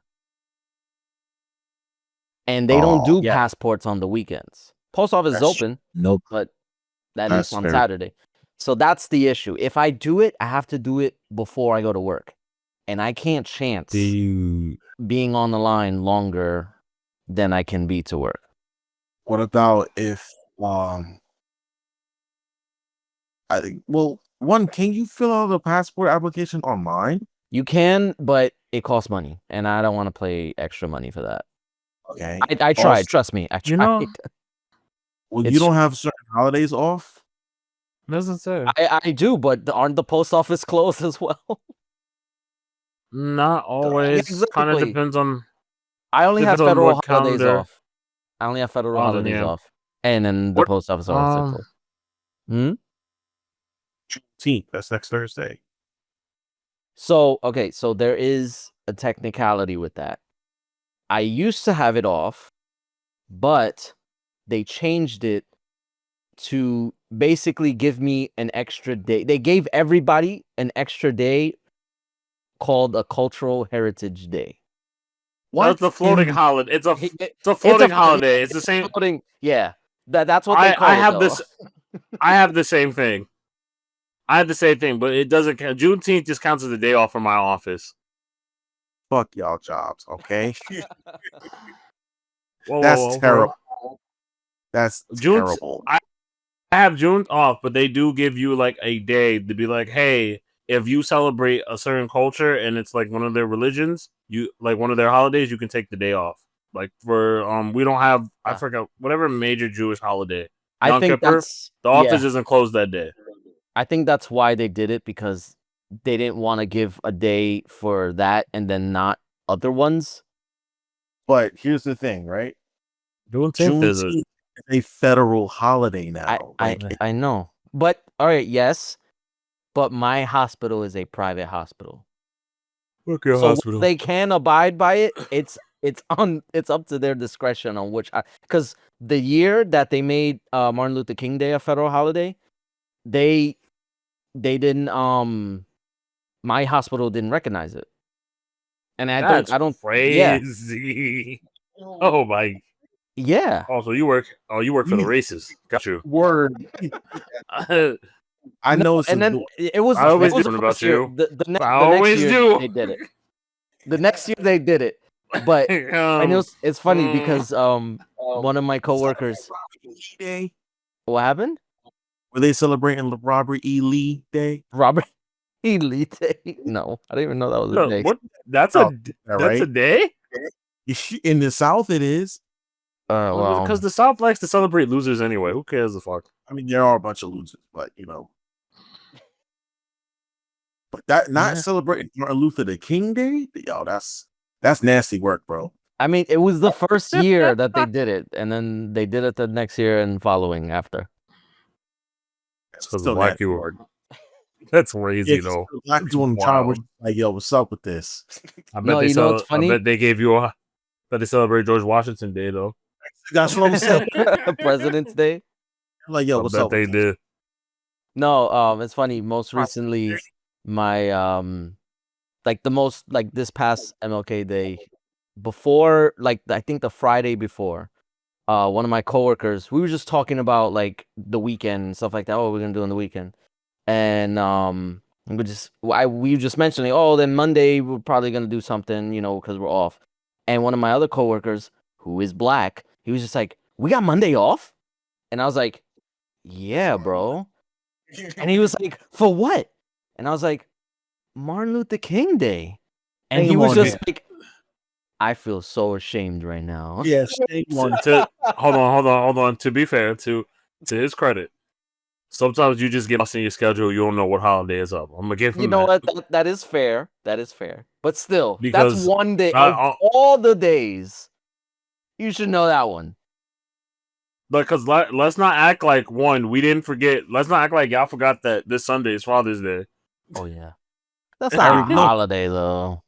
And they don't do passports on the weekends. Post office is open. Nope. But that is on Saturday. So that's the issue. If I do it, I have to do it before I go to work. And I can't chance being on the line longer than I can be to work. What about if can you fill out the passport application online? You can, but it costs money, and I don't want to pay extra money for that. Okay. I tried, trust me. I tried. You don't have certain holidays off? Doesn't say. I do, but aren't the post office closed as well? Not always. Exactly. Kind of depends on. I only have federal holidays off. And then the post office are closed. Juneteenth. That's next Thursday. So there is a technicality with that. I used to have it off, but they changed it to basically give me an extra day. They gave everybody an extra day called a Cultural Heritage Day. That's the floating holiday. It's a floating holiday. It's the same. Floating, yeah. That's what they call it. I have the same thing. I have the same thing, but it doesn't count. Juneteenth just counts as a day off from my office. Fuck y'all jobs, okay? That's terrible. That's terrible. I have June off, but they do give you like a day to be like, hey, if you celebrate a certain culture and it's like one of their religions, you like one of their holidays, you can take the day off. Like for we don't have I forgot whatever major Jewish holiday. I think Kippur, the office isn't closed that day. I think that's why they did it, because they didn't want to give a day for that and then not other ones. But here's the thing, right? Juneteenth is Juneteenth is a federal holiday now. I know. But all right, yes. But my hospital is a private hospital. Look your So they can abide by it. It's up to their discretion on which, because the year that they made Martin Luther King Day a federal holiday, they didn't my hospital didn't recognize it. And I don't crazy. Oh my. Yeah. Also, you work for the races. Got you. Word. I know. And then it was. I always it was do the about first year. you. The next always year do. they did it. The next year they did it, but and it's funny because one of my coworkers. Day. What happened? Were they celebrating Robert E. Lee Day? Robert E. Lee Day? No, I didn't even know that was a day. What? That's a day. In the South, it is. Well, because the South likes to celebrate losers anyway. Who cares the fuck? I mean, there are a bunch of losers, but But that not celebrating Martin Luther King Day, yo, that's nasty work, bro. I mean, it was the first year that they did it, and then they did it the next year and following after. So the black you are. That's crazy though. Black people in charge, like, yo, what's up with this? I bet what's funny? I bet they gave you they celebrate George Washington Day though. That's what I'm saying. President's Day. Like, yo, what's up? They did. No, it's funny. Most recently, my this past MLK Day, before I think the Friday before, one of my coworkers, we were just talking about like the weekend and stuff like that. What we're gonna do on the weekend, and we were just mentioning, then Monday we're probably gonna do something, because we're off. And one of my other coworkers, who is black, he was just like, "We got Monday off," and I was like, "Yeah, bro." And he was like, "For what?" And I was like, "Martin Luther King Day." And he was just like, "I feel so ashamed right now." Yes. Hold on. To be fair, to his credit, sometimes you just get lost in your schedule. You don't know what holiday is up. I'm gonna give him. You know what? That is fair. That is fair. But still, because that's one day of all the days. You should know that one. Because let's not act like we didn't forget. Let's not act like y'all forgot that this Sunday is Father's Day. Oh yeah, that's not a holiday though.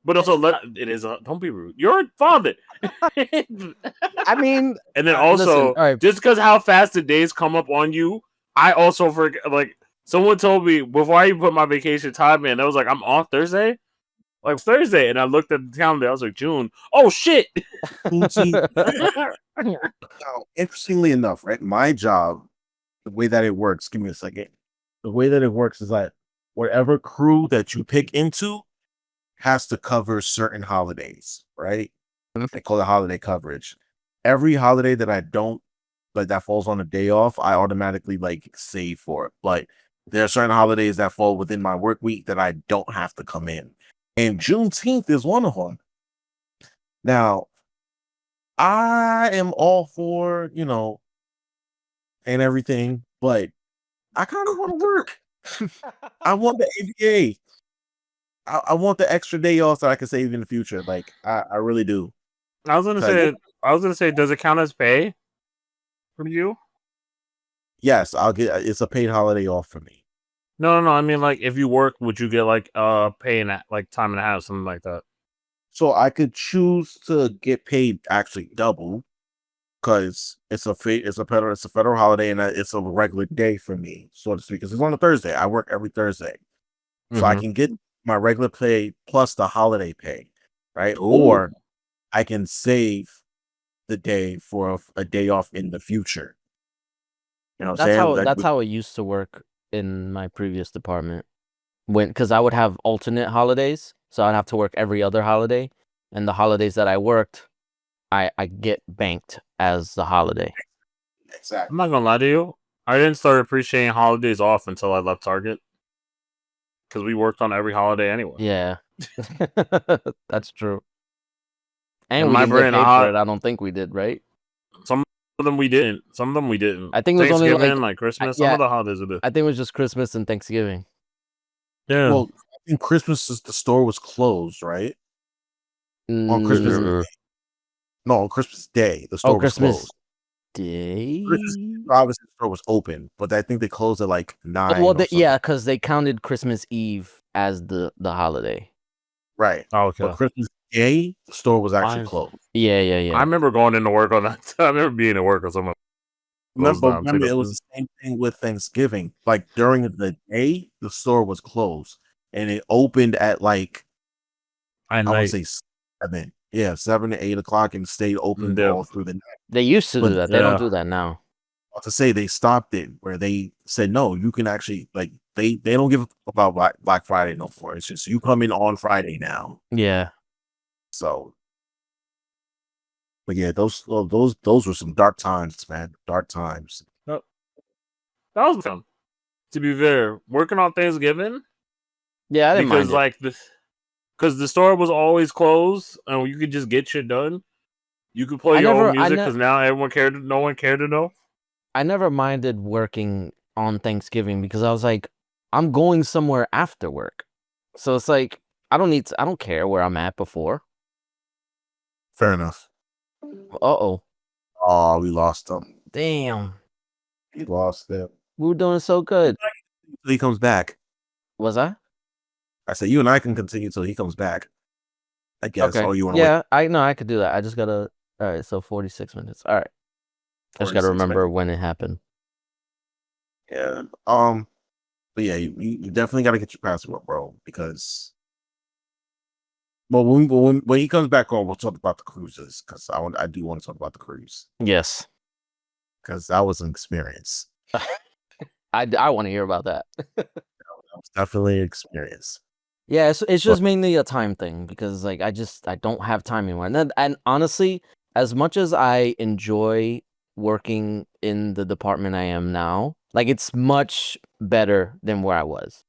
But also, it is. Don't be rude. You're a father. I mean, and then also, just because how fast the days come up on you, I also forget. Like someone told me before I even put my vacation time in, I was like, I'm off Thursday. Like Thursday, and I looked at the calendar. I was like, June. Oh shit! Now, interestingly enough, right? My job, the way that it works. Give me a second. The way that it works is that whatever crew that you pick into has to cover certain holidays, right? They call it holiday coverage. Every holiday that I don't that falls on a day off, I automatically save for it. But there are certain holidays that fall within my work week that I don't have to come in. And Juneteenth is one of them. Now, I am all for, and everything, but I kind of want to work. I want the ABA. I want the extra day off so I can save in the future. Like, I really do. I was gonna say, does it count as pay from you? Yes, it's a paid holiday off for me. No. I mean, if you work, would you get pay and time and a half, something like that? So I could choose to get paid actually double, because it's a federal holiday and it's a regular day for me, so to speak. Because it's on a Thursday. I work every Thursday, so I can get my regular pay plus the holiday pay, right? Ooh. Or I can save the day for a day off in the future. You know what I'm saying? That's how it used to work in my previous department. Because I would have alternate holidays, so I'd have to work every other holiday, and the holidays that I worked, I get banked as the holiday. Exactly. I'm not gonna lie to you. I didn't start appreciating holidays off until I left Target, because we worked on every holiday anyway. Yeah, that's true. And we didn't get paid for it. I don't think we did, right? Some of them we didn't. I think it was only like Christmas. Some of the holidays we did. I think it was just Christmas and Thanksgiving. Yeah. Well, I think Christmas the store was closed, right? On Christmas Mm, No, on Christmas Day, the oh, store was Christmas closed. Day. Christmas Eve, obviously, the store was open, but I think they closed at like Oh, 9 well, or something. yeah, because they counted Christmas Eve as the holiday. Right. Oh, okay. But Christmas Day, the store was actually Fine. closed. Yeah, yeah, yeah. I remember going into work on that. I remember being at work or something. Closed down, Remember, take it up was the same thing with Thanksgiving. Like during the day, the store was closed, and it opened at like at I want night. to say 7, 7 to 8 o'clock, and stayed open Yeah. all through the night. They used to But do that. They don't yeah. do that now. To say they stopped it, where they said no, you can actually like they don't give about Black Friday no more. It's just you come in on Friday now. Yeah. So, but yeah, those were some dark times, man. Dark times. That was fun. To be fair, working on Thanksgiving Yeah, I didn't because mind it. like because the store was always closed and you could just get shit done. You could play your own music because now everyone cared. No one cared to know. I never minded working on Thanksgiving because I was like, I'm going somewhere after work. So it's like, I don't care where I'm at before. Fair enough. Uh-oh. Oh, we lost them. Damn. We lost them. We were doing so good. Till he comes back. Was I? I said you and I can continue till he comes back. I guess. Okay. Oh, you want to wait? Yeah, I could do that. I just gotta. All right, so 46 minutes. All right. I just gotta 46 remember minutes. when it happened. Yeah. But yeah, you definitely got to get your passport, bro, because. Well, when he comes back on, we'll talk about the cruises because I do want to talk about the cruise Yes. because that was an experience. I want to hear about that. That was definitely an experience. Yeah, it's just mainly a time thing because like I don't have time anymore. And honestly, as much as I enjoy working in the department I am now, like it's much better than where I was.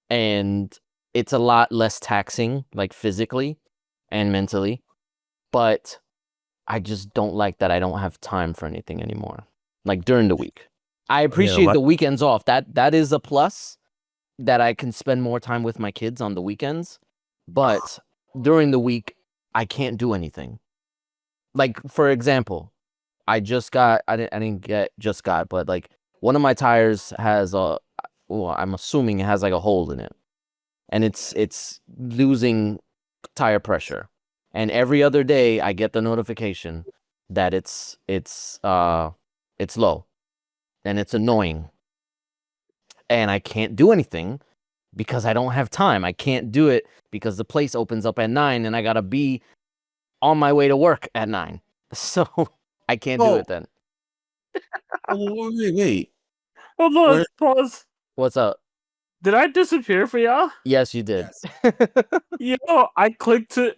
And it's a lot less taxing, like physically and mentally. But I just don't like that I don't have time for anything anymore. Like during the week. I appreciate the weekends off. That is a plus that I can spend more time with my kids on the weekends. But during the week, I can't do anything. Like for example, I didn't get just got, but like one of my tires has I'm assuming it has like a hole in it. And it's losing tire pressure. And every other day I get the notification that it's low. And it's annoying. And I can't do anything because I don't have time. I can't do it because the place opens up at 9 and I gotta be on my way to work at 9. So I can't do it then. Wait. Hold on, pause. What's up? Did I disappear for y'all? Yes, you did. Yo, I clicked to.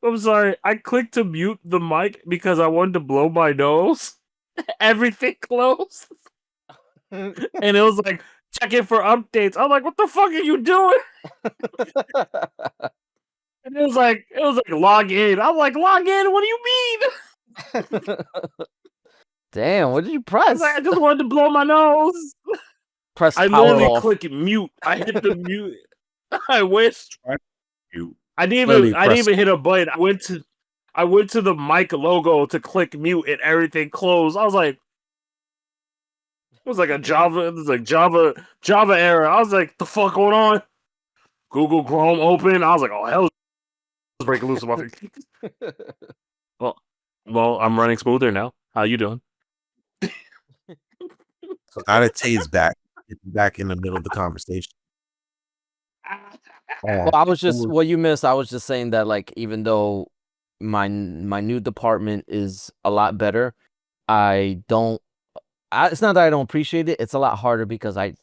I'm sorry. I clicked to mute the mic because I wanted to blow my nose. Everything closed, and it was like check it for updates. I'm like, what the fuck are you doing? And it was like log in. I'm like, log in? What do you mean? Damn, what did you I press? was like, I just wanted to blow my nose. Press I power literally off. clicked mute. I hit the mute. I wish. You I didn't even hit a button. I went to the mic logo to click mute and everything closed. I was like, it was like a Java. It was like Java error. I was like, the fuck going on? Google Chrome open. I was like, oh hell, it's breaking loose of my face. Well, I'm running smoother now. How you doing? So now that Tay's back in the middle of the conversation. Well, I was just what you missed. I was just saying that like even though my new department is a lot better, it's not that I don't appreciate it. It's a lot harder because I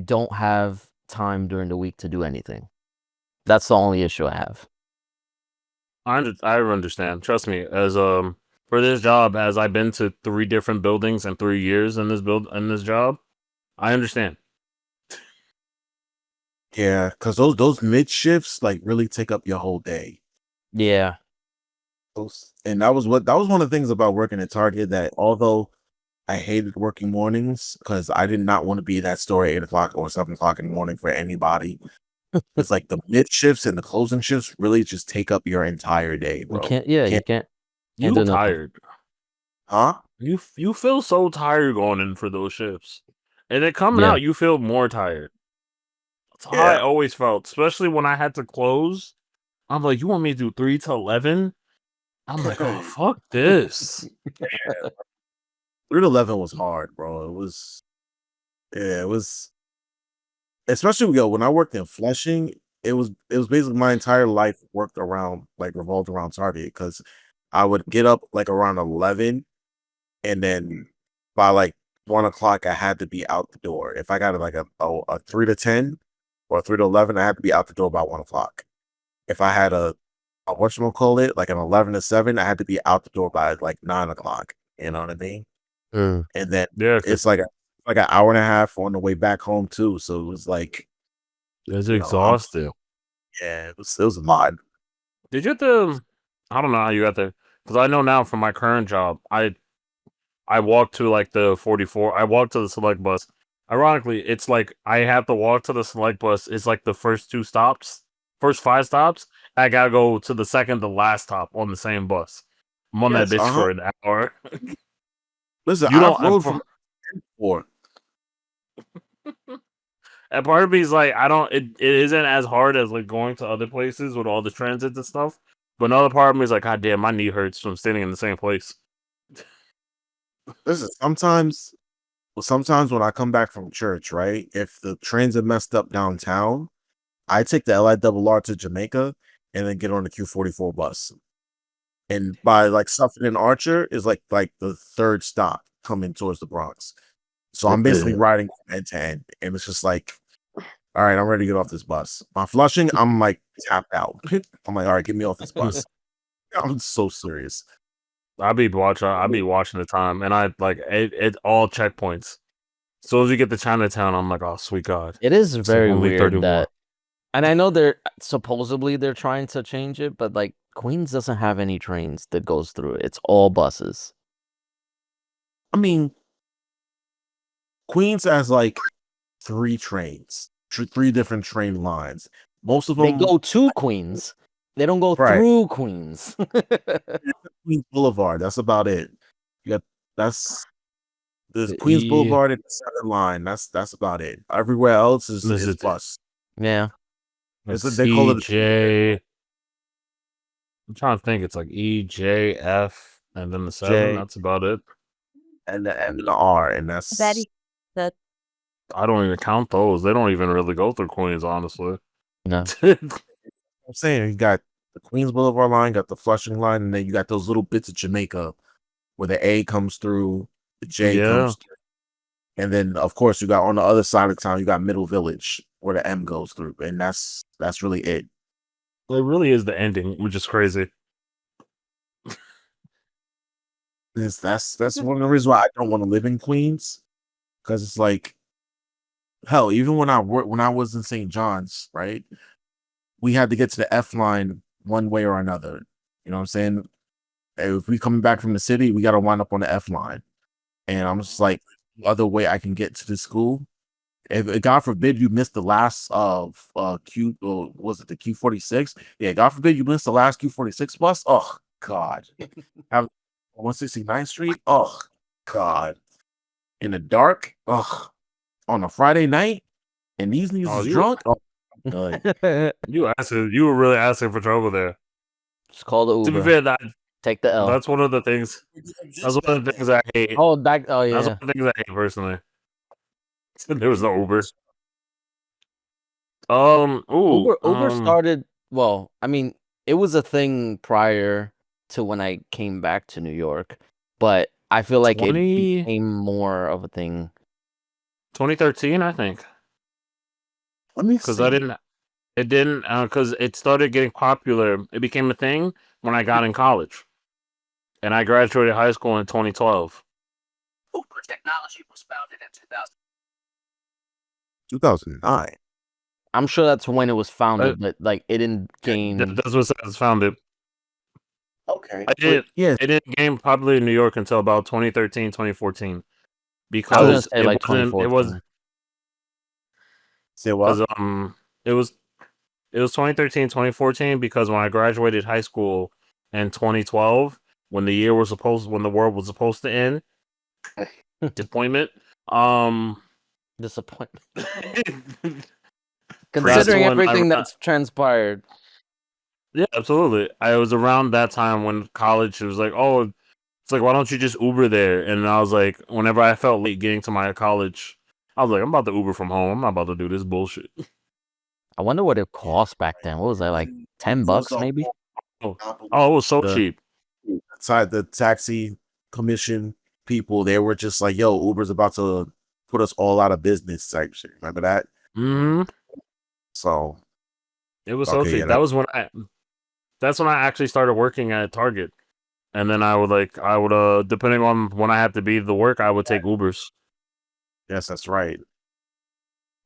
don't have time during the week to do anything. That's the only issue I have. I understand. Trust me. As for this job, as I've been to 3 different buildings in 3 years in this job, I understand. Yeah, because those mid shifts like really take up your whole day. Yeah. And that was one of the things about working at Target, that although I hated working mornings because I did not want to be in that store at 8 o'clock or 7 o'clock in the morning for anybody. It's like the mid shifts and the closing shifts really just take up your entire day, You bro. can't. Yeah, you can't. You do nothing. tired. Huh? You feel so tired going in for those shifts. And then coming Yeah. out, you feel more tired. That's how I Yeah. always felt, especially when I had to close. I'm like, you want me to do 3 to 11? I'm like, oh, fuck this. 3 to 11 was hard, bro. It was, especially when I worked in Flushing, it was basically my entire life revolved around Target because I would get up like around 11, and then by like 1 o'clock I had to be out the door. If I got like a 3 to 10 or 3 to 11, I had to be out the door by 1 o'clock. If I had a whatchamacallit, like an 11 to 7, I had to be out the door by like 9 o'clock. You know what I mean? And then Yeah, it's like an hour and a half on the way back home too. So it was like, it's you know, exhausting. it was a lot. Did you have to? I don't know how you got there because I know now from my current job, I walked to like the 44. I walked to the select bus. Ironically, it's like I have to walk to the select bus. It's like the first 5 stops. I gotta go to the second to last stop on the same bus. I'm on that Yes, bitch for an hour. Listen, You I've don't. rode from before. And part of me is like, I don't. It isn't as hard as like going to other places with all the transit and stuff. But another part of me is like, God damn, my knee hurts from standing in the same place. Listen, sometimes when I come back from church, right? If the trains are messed up downtown, I take the LIRR to Jamaica and then get on the Q44 bus. And by like Suffolk and Archer is like the third stop coming towards the Bronx. So I'm basically riding from end to end, and it's just like, all right, I'm ready to get off this bus. My Flushing, I'm like tapped out. I'm like, all right, get me off this bus. I'm so serious. I be watching the time, and I like it all checkpoints. As soon as you get to Chinatown, I'm like, oh sweet God. It is It's very only 30 weird more. that, and I know they're supposedly they're trying to change it, but like Queens doesn't have any trains that goes through it. It's all buses. I mean, Queens has like 3 different train lines. Most of They them go to Queens. They don't go Right. through Queens. Queens Boulevard. That's about it. You got that's the The Queens E- Boulevard and the Center Line. That's about it. Everywhere else Is is it- bus. Yeah. They call it CJ. I'm trying to think. It's like EJF and then the 7. J. That's about it. and the R, and that's Betty, that I don't even count those. They don't even really go through Queens, honestly. No. I'm saying. You got the Queens Boulevard line, got the Flushing line, and then you got those little bits of Jamaica where the A comes through, the J Yeah. comes through. And then of course you got on the other side of town, you got Middle Village where the M goes through. And that's really it. It really is the ending, which is crazy. That's one of the reasons why I don't want to live in Queens. Because it's like, hell, even when I was in St. John's, right? We had to get to the F line one way or another. You know what I'm saying? If we coming back from the city, we gotta wind up on the F line. And I'm just like, other way I can get to the school. If God forbid you missed the last Q, or was it the Q46? Yeah, God forbid you missed the last Q46 bus. Oh God. Have 169th Street. Oh God. In the dark. Oh, on a Friday night, and these niggas is you- drunk. Oh, good. You were really asking for trouble there. Just call the To Uber. be fair, Take the L. that's one of the things. That's one of the things I hate. Oh, back. Oh, That's yeah. one of the things I hate personally. There was no Uber. Uber started. Well, I mean, it was a thing prior to when I came back to New York, but I feel like it 20 became more of a thing. 2013, I think. Let me Because see. it didn't, because it started getting popular. It became a thing when I got in college. And I graduated high school in 2012. Uber technology was founded in 2009. I'm sure that's when it was founded, but like it didn't gain. That's what it says founded. Okay. It didn't gain popular in New York until about 2013, 2014. I was Because gonna say like it wasn't, 2014. Say what? it was It was 2013, 2014 because when I graduated high school in 2012, when the world was supposed to end, disappointment. Disappointment. That's Considering when everything that's transpired. Yeah, absolutely. I was around that time when college was like, oh, it's like, why don't you just Uber there? And I was like, whenever I felt late getting to my college, I was like, I'm about to Uber from home. I'm not about to do this bullshit. I wonder what it cost back then. What was that, like $10 maybe? Oh, it was so The- cheap. the taxi commission people, they were just like, yo, Uber's about to put us all out of business type shit. Remember that? Hmm. So It was so okay, cheap. yeah, That's when I actually started working at Target. And then I would depending on when I had to be to work, I would take Ubers. yes, that's right.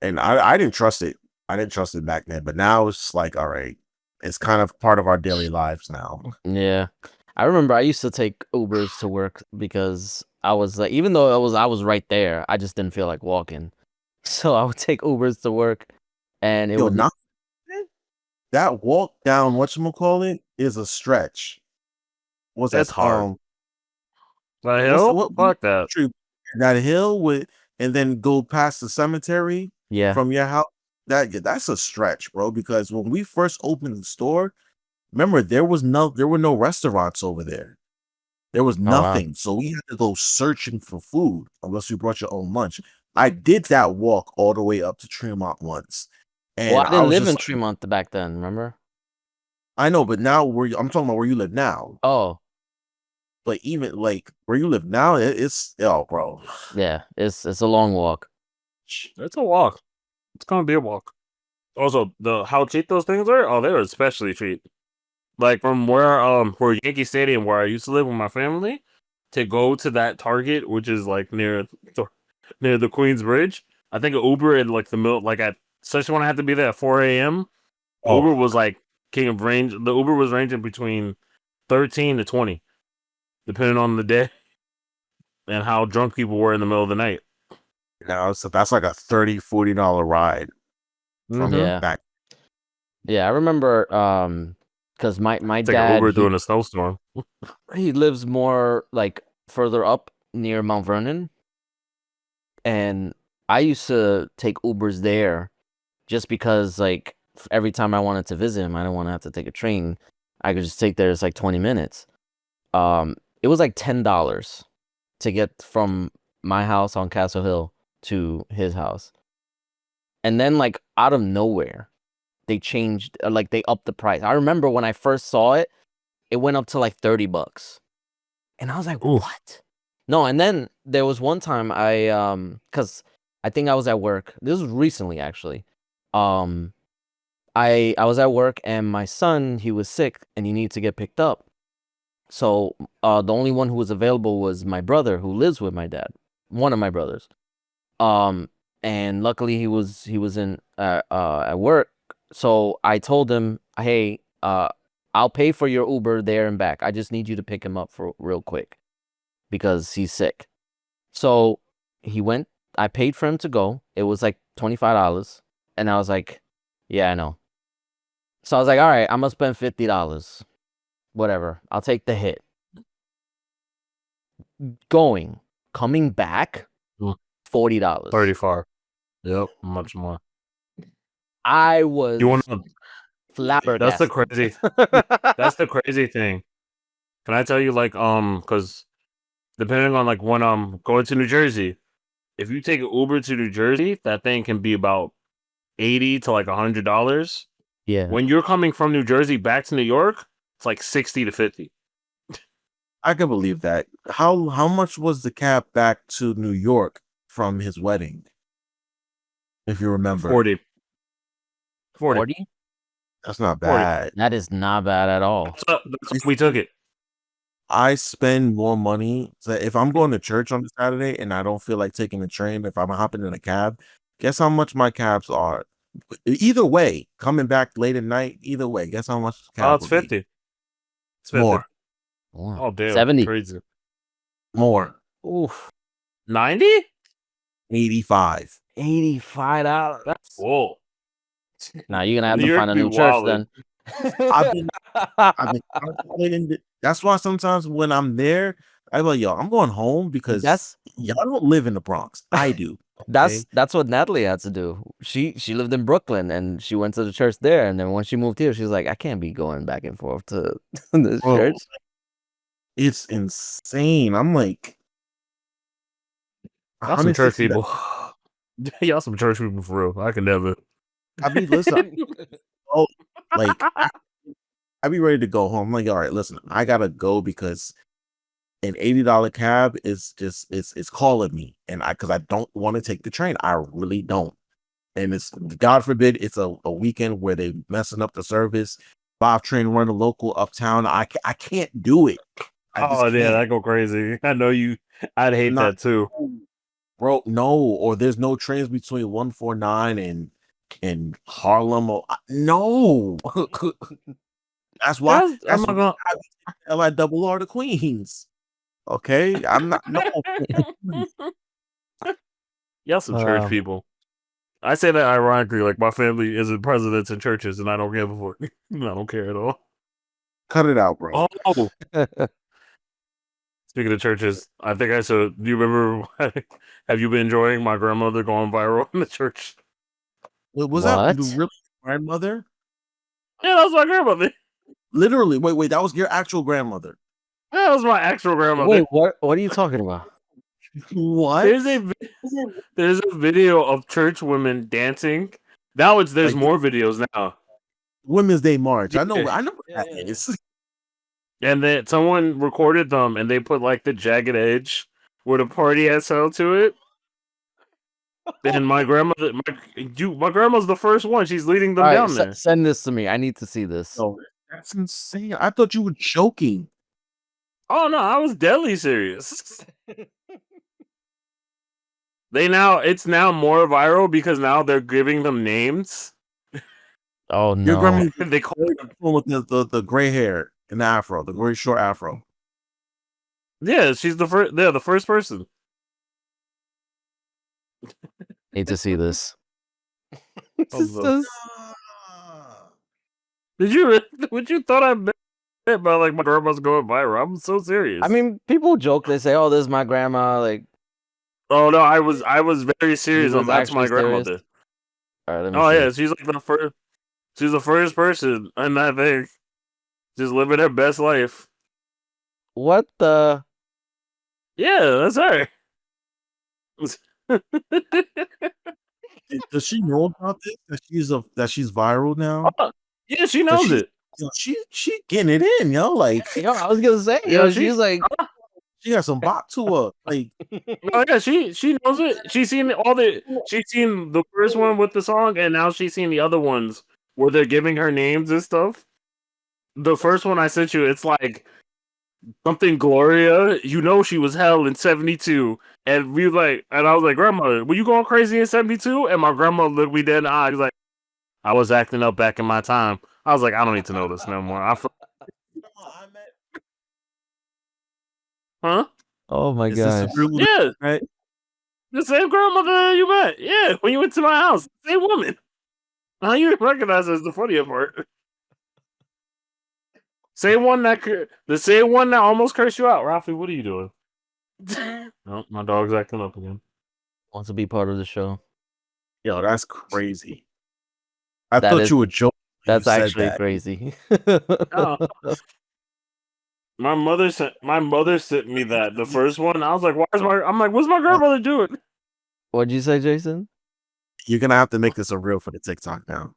And I didn't trust it. I didn't trust it back then, but now it's like, all right, it's kind of part of our daily lives now. Yeah. I remember I used to take Ubers to work because I was like, even though I was right there, I just didn't feel like walking. So I would take Ubers to work, and it Yo, would. not that walk down whatchamacallit is a stretch. What's It's that? hard. The What's hill? Fuck that. street? That hill with, and then go past the cemetery Yeah. from your house. That's a stretch, bro. Because when we first opened the store, remember there were no restaurants over there. There was wow. nothing, so we had to go searching for food unless you brought your own lunch. I did that walk all the way up to Tremont once, and Well, I didn't was live just in like, Tremont back then, remember? I know, but now I'm talking about where you live now. Oh, But even like where you live now, it's bro. yeah. It's a long walk. It's a walk. It's gonna be a walk. Also, how cheap those things are? Oh, they were especially cheap. Like from where Yankee Stadium, where I used to live with my family, to go to that Target, which is like near the Queens Bridge. I think an Uber at like the middle, like at especially when I had to be there at 4 a.m. Oh. Uber was like king of range. The Uber was ranging between 13 to 20, depending on the day and how drunk people were in the middle of the night. Now, so that's like a $30-$40 ride from Yeah. back. Yeah, I remember because my It's like an dad Uber during a snowstorm. he lives more like further up near Mount Vernon, and I used to take Ubers there just because like every time I wanted to visit him, I didn't want to have to take a train. I could just take there. It's like 20 minutes. It was like $10 to get from my house on Castle Hill to his house, and then like out of nowhere, they changed like they upped the price. I remember when I first saw it, it went up to like $30. And I was like, what? No, and then there was one time cuz I think I was at work. This was recently actually. I was at work and my son, he was sick and he needed to get picked up. So, the only one who was available was my brother who lives with my dad. One of my brothers. And luckily he was in at work. So I told him, "Hey, I'll pay for your Uber there and back. I just need you to pick him up for real quick because he's sick." So he went. I paid for him to go. It was like $25, and I was like, "Yeah, I know." So I was like, "All right, I'm gonna spend $50. Whatever. I'll take the hit." Coming back, $40. 34. Yep, much more. I was You want to? flabbergasted. That's the crazy. That's the crazy thing. Can I tell you, like, because depending on like when I'm going to New Jersey, if you take an Uber to New Jersey, that thing can be about $80 to like $100. Yeah. When you're coming from New Jersey back to New York, it's like 60 to 50. I can believe that. How much was the cab back to New York from his wedding? If you remember. 40. 40? That's not 40. bad. That is not bad at all. That's why we took it. I spend more money. So if I'm going to church on Saturday and I don't feel like taking the train, if I'm hopping in a cab, guess how much my cabs are? Either way, coming back late at night, either way, guess how much the cab Oh, it's would be? 50. It's 50. More. Oh, damn. 70. Crazy. More. Oof. 90? 85. $85. That's Whoa. Now you're gonna have New to York find a be new church wildin'. then. I've been contemplating. That's why sometimes when I'm there, I'm like, yo, I'm going home because That's y'all don't live in the Bronx. I do. Okay? that's what Natalie had to do. She lived in Brooklyn and she went to the church there, and then when she moved here, she was like, I can't be going back and forth to this Bro, church. it's insane. I'm like, Y'all some church 160. people. Y'all some church people for real. I can never. I mean, listen, oh, like I be ready to go home. I'm like, all right, listen, I gotta go because an $80 cab is just it's calling me, and because I don't want to take the train. I really don't. And it's God forbid it's a weekend where they messing up the service. 5 train run a local uptown. I can't do it. I just Oh yeah, can't. that go crazy. I know you. I'd hate Not that too. bro. No, or there's no trains between 149 and Harlem. Or no. That's why. I'm That's not why gonna. I like double R to Queens. Okay, I'm not. No. Y'all some church people. I say that ironically, like my family isn't presidents in churches, and I don't give a fuck. I don't care at all. Cut it out, bro. Oh, speaking of churches, I think I said. Do you remember? Have you been enjoying my grandmother going viral in the church? Was that What? really grandmother? Yeah, that was my grandmother. Literally, wait, that was your actual grandmother. That was my actual grandmother. Wait, what are you talking about? What? There's a video of church women dancing. Now there's Like, more videos now. Women's Day March. I know Yeah. what that is. And then someone recorded them and they put like the jagged edge where the party had settled to it. Then my grandmother, my grandma's the first one. She's leading them All right, down there. send this to me. I need to see this. No, that's insane. I thought you were joking. Oh no, I was deadly serious. It's now more viral because now they're giving them names. Oh Your no. grandma They call with the gray hair and the afro, the very short afro. Yeah, she's the first. Yeah, the first person. Need to see this. Of the- Did you? Would you thought I meant about like my grandma's going viral? I'm so serious. I mean, people joke. They say, "Oh, this is my grandma." Like, oh no, I was very serious was on that's my actually serious? grandmother. all right, let me Oh see. yeah, she's like the first. She's the first person in that thing, just living her best life. What the? Yeah, that's her. Does she know about this? That she's viral now? Oh, yeah, she 'Cause knows it. She getting it in, yo. Like Yo, I was gonna say, Yeah, she's like, she got some bop to her. Like Oh yeah, she knows it. She's seen the first one with the song, and now she's seen the other ones where they're giving her names and stuff. The first one I sent you, it's like something Gloria. You know she was hell in '72, and I was like, Grandma, were you going crazy in '72? And my grandma looked me dead in the eye. She's like, I was acting up back in my time. I was like, I don't need to know this no more. Huh? oh my is this god. the real Yeah, right? the same grandmother you met. Yeah, when you went to my house, same woman. How you recognize her is the funnier part. Same one the same one that almost cursed you out, Rafi. What are you doing? Oh, my dog's acting up again. Wants to be part of the show. Yo, that's crazy. I That thought is- you were joking. when That's you said actually that. crazy. Oh. My mother sent me that the first one. I was like, I'm like, what's my grandmother doing? What'd you say, Jason? You're gonna have to make this a reel for the TikTok now.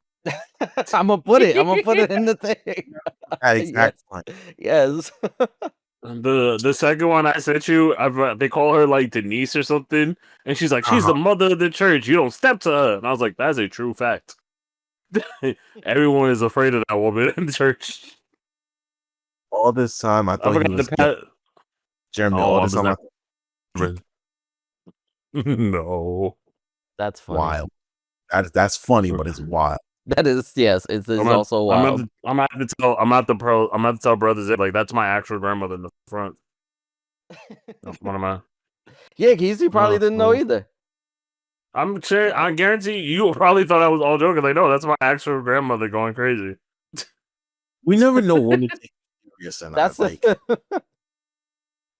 I'm gonna put it in the thing. That exact line. Yes. The second one I sent you, they call her like Denise or something, and she's like, she's the mother of the church. You don't step to her. And I was like, that's a true fact. Everyone is afraid of that woman in church. All this time I I thought he forgot was the Jeremy. Oh, All I this time was No. That's funny. wild. That's funny, but it's wild. That is, yes, it's also wild. I'm gonna have to tell brothers that, like, that's my actual grandmother in the front. That's one of my Yeah, Keith, you probably didn't know oh. either. I'm sure. I guarantee you probably thought I was all joking. Like, no, that's my actual grandmother going crazy. We never know when to take it serious, and That's like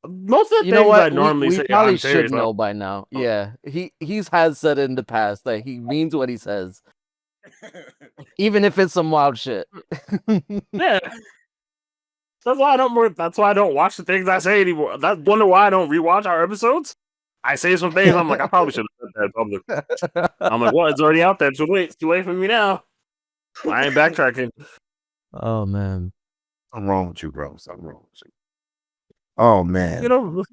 Most of the you know things I what? normally We say, probably I'm should serious. know by now. Yeah, he's has said in the past that he means what he says, even if it's some wild shit. Yeah. That's why I don't. That's why I don't watch the things I say anymore. That's wonder why I don't rewatch our episodes. I say some things. I'm like, I probably should have said that in public. I'm like, well, it's already out there. It's too late for me now. I ain't backtracking. Oh man. something wrong with you, bro. Something wrong with you. Oh man, You know,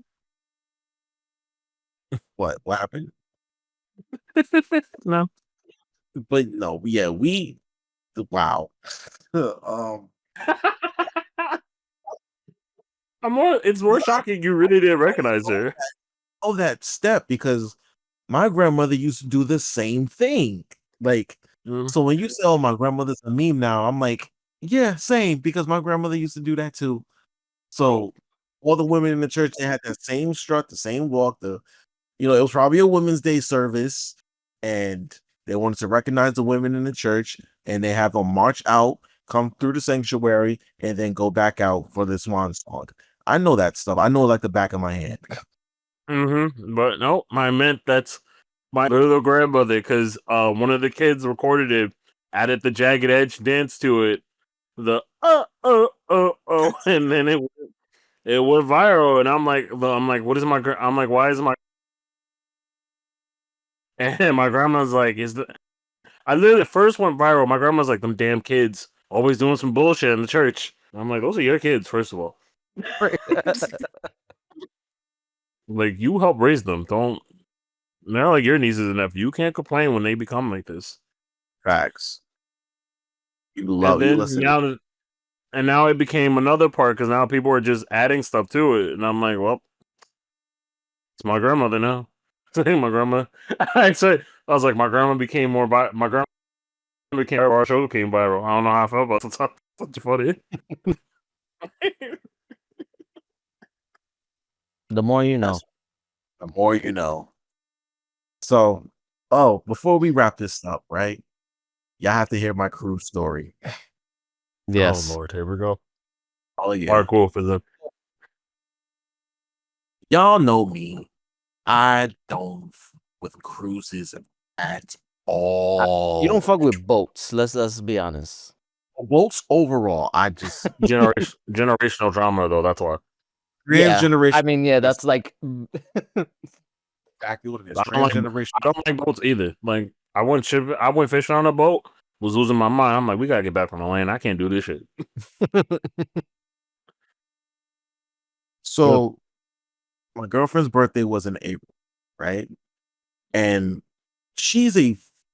what happened? no. But no, yeah, wow. um, It's more shocking you really didn't recognize her. oh, that step because my grandmother used to do the same thing. Like, Mm. so when you say, "Oh, my grandmother's a meme now," I'm like, yeah, same because my grandmother used to do that too. So all the women in the church they had that same strut, the same walk. It was probably a Women's Day service, and they wanted to recognize the women in the church, and they have them march out, come through the sanctuary, and then go back out for the swan song. I know that stuff. I know it like the back of my hand. But no, I meant that's my little grandmother because one of the kids recorded it, added the jagged edge dance to it, the and then it went viral, and I'm like, what is I'm like, why is my and my grandma's like, I literally first went viral. My grandma's like, them damn kids always doing some bullshit in the church. I'm like, those are your kids, first of all. Like, you help raise them. Don't. They're like your nieces and nephews. You can't complain when they become like this. Facts. You And then listen. now it became another part because now people are just adding stuff to it, and I'm like, well, it's my grandmother now. My grandma. I was like, my grandma became my grandma became viral. Our show became viral. I don't know how I felt about it. Such funny. The more you know. That's the more you know. So, before we wrap this up, right? Y'all have to hear my cruise story. Yes. Oh Lord, here we go. Oh yeah. All right, cool for them. Y'all know me. I don't f- with cruises at all. You don't fuck with boats. Let's be honest. boats overall. I just Generational drama though. That's why. Yeah. transgeneration. I mean, yeah, that's like Exactly what it is. I don't like Transgeneration. I don't like boats either. Like I went fishing on a boat. Was losing my mind. I'm like, we gotta get back on the land. I can't do this shit. So my girlfriend's birthday was in April, right? And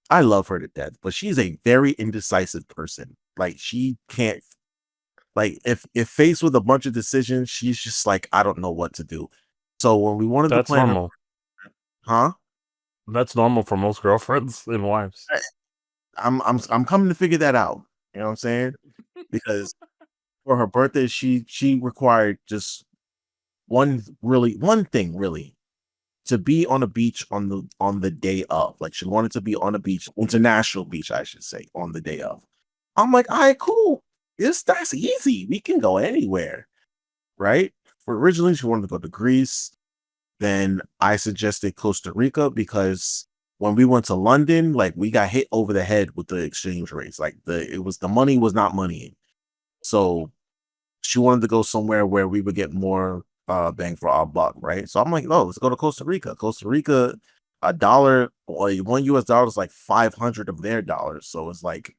I love her to death, but she's a very indecisive person. Like she can't like if faced with a bunch of decisions, she's just like, I don't know what to do. So when we wanted to That's plan normal. huh? That's normal for most girlfriends and wives. I'm coming to figure that out. You know what I'm saying? Because for her birthday, she required just one thing really to be on a beach on the day of. Like she wanted to be on a beach, international beach, I should say, on the day of. I'm like, all right, cool. That's easy. We can go anywhere, right? For originally, she wanted to go to Greece. Then I suggested Costa Rica because when we went to London, like we got hit over the head with the exchange rates. Like the money was not money. So she wanted to go somewhere where we would get more bang for our buck, right? So I'm like, oh, let's go to Costa Rica. Costa Rica, a dollar or $1 is like 500 of their dollars. So it's like,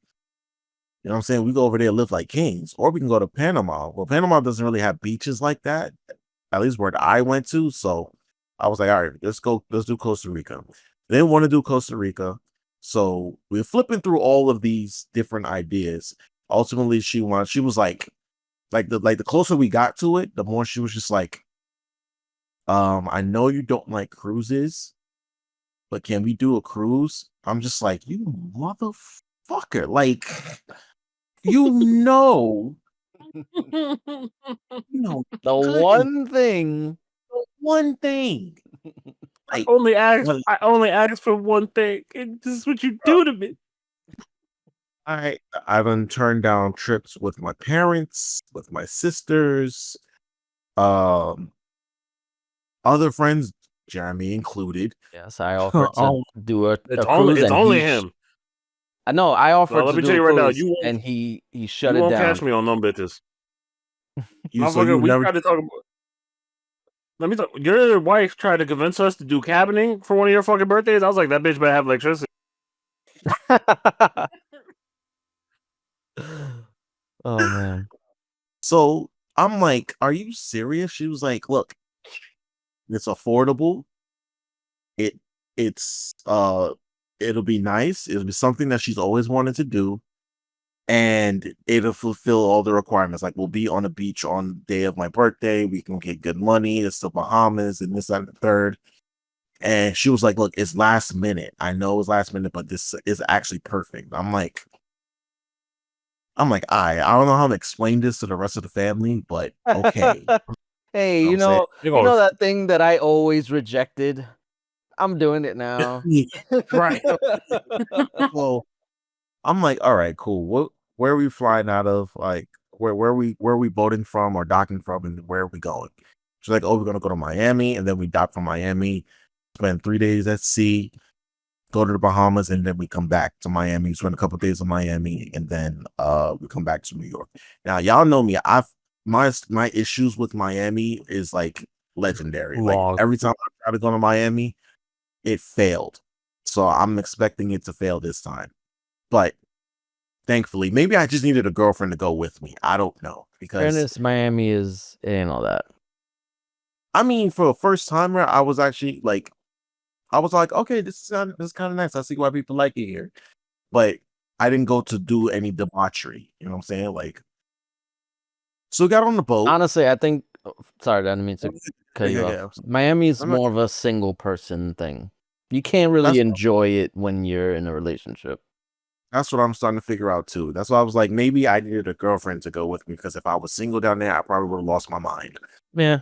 you know what I'm saying? We go over there live like kings, or we can go to Panama. Well, Panama doesn't really have beaches like that, at least where I went to. So I was like, all right, let's do Costa Rica. They didn't want to do Costa Rica. So we're flipping through all of these different ideas. Ultimately, she was like the closer we got to it, the more she was just like, I know you don't like cruises, but can we do a cruise? I'm just like, you motherfucker. Like, you know, you know, the good one thing. one thing. I only asked for one thing, and this is what you do to me. I done turned down trips with my parents, with my sisters, um, other friends, Jeremy included. Yes, I offered to Um, do a It's cruise, and only he. him. I know I Well, offered let to me do tell a you right now, cruise, and he shut you it won't down. catch me on them bitches. so Motherfucker, you we never tried to talk about. Let me talk. Your wife tried to convince us to do cabining for one of your fucking birthdays. I was like, that bitch better have electricity. Oh man. So I'm like, are you serious? She was like, look, it's affordable. It it's it'll be nice. It'll be something that she's always wanted to do. And it'll fulfill all the requirements. Like we'll be on a beach on the day of my birthday. We can get good money. It's the Bahamas and this, that, and the third. And she was like, look, it's last minute. I know it's last minute, but this is actually perfect. I don't know how to explain this to the rest of the family, but okay. Hey, You know what you know that thing that I always rejected? I'm doing it now. I'm saying? Right. Well, I'm like, all right, cool. Where are we flying out of? Like, where are we boating from or docking from, and where are we going? She's like, oh, we're gonna go to Miami, and then we dock from Miami, spend 3 days at sea, go to the Bahamas, and then we come back to Miami, spend a couple days in Miami, and then we come back to New York. Now, y'all know me. My issues with Miami is like legendary. Like Long. every time I try to go to Miami, it failed. So I'm expecting it to fail this time. But thankfully, maybe I just needed a girlfriend to go with me. I don't know, because Fairness, Miami is ain't all that. I mean, for a first timer, I was actually like, okay, this is kind of nice. I see why people like it here. But I didn't go to do any debauchery. You know what I'm saying? Like, so we got on the boat. Honestly, I think. Sorry, I didn't mean to cut you Yeah. off. Miami is I'm not- more of a single person thing. You can't really That's- enjoy it when you're in a relationship. That's what I'm starting to figure out too. That's why I was like, maybe I needed a girlfriend to go with me, because if I was single down there, I probably would have lost my mind. Yeah.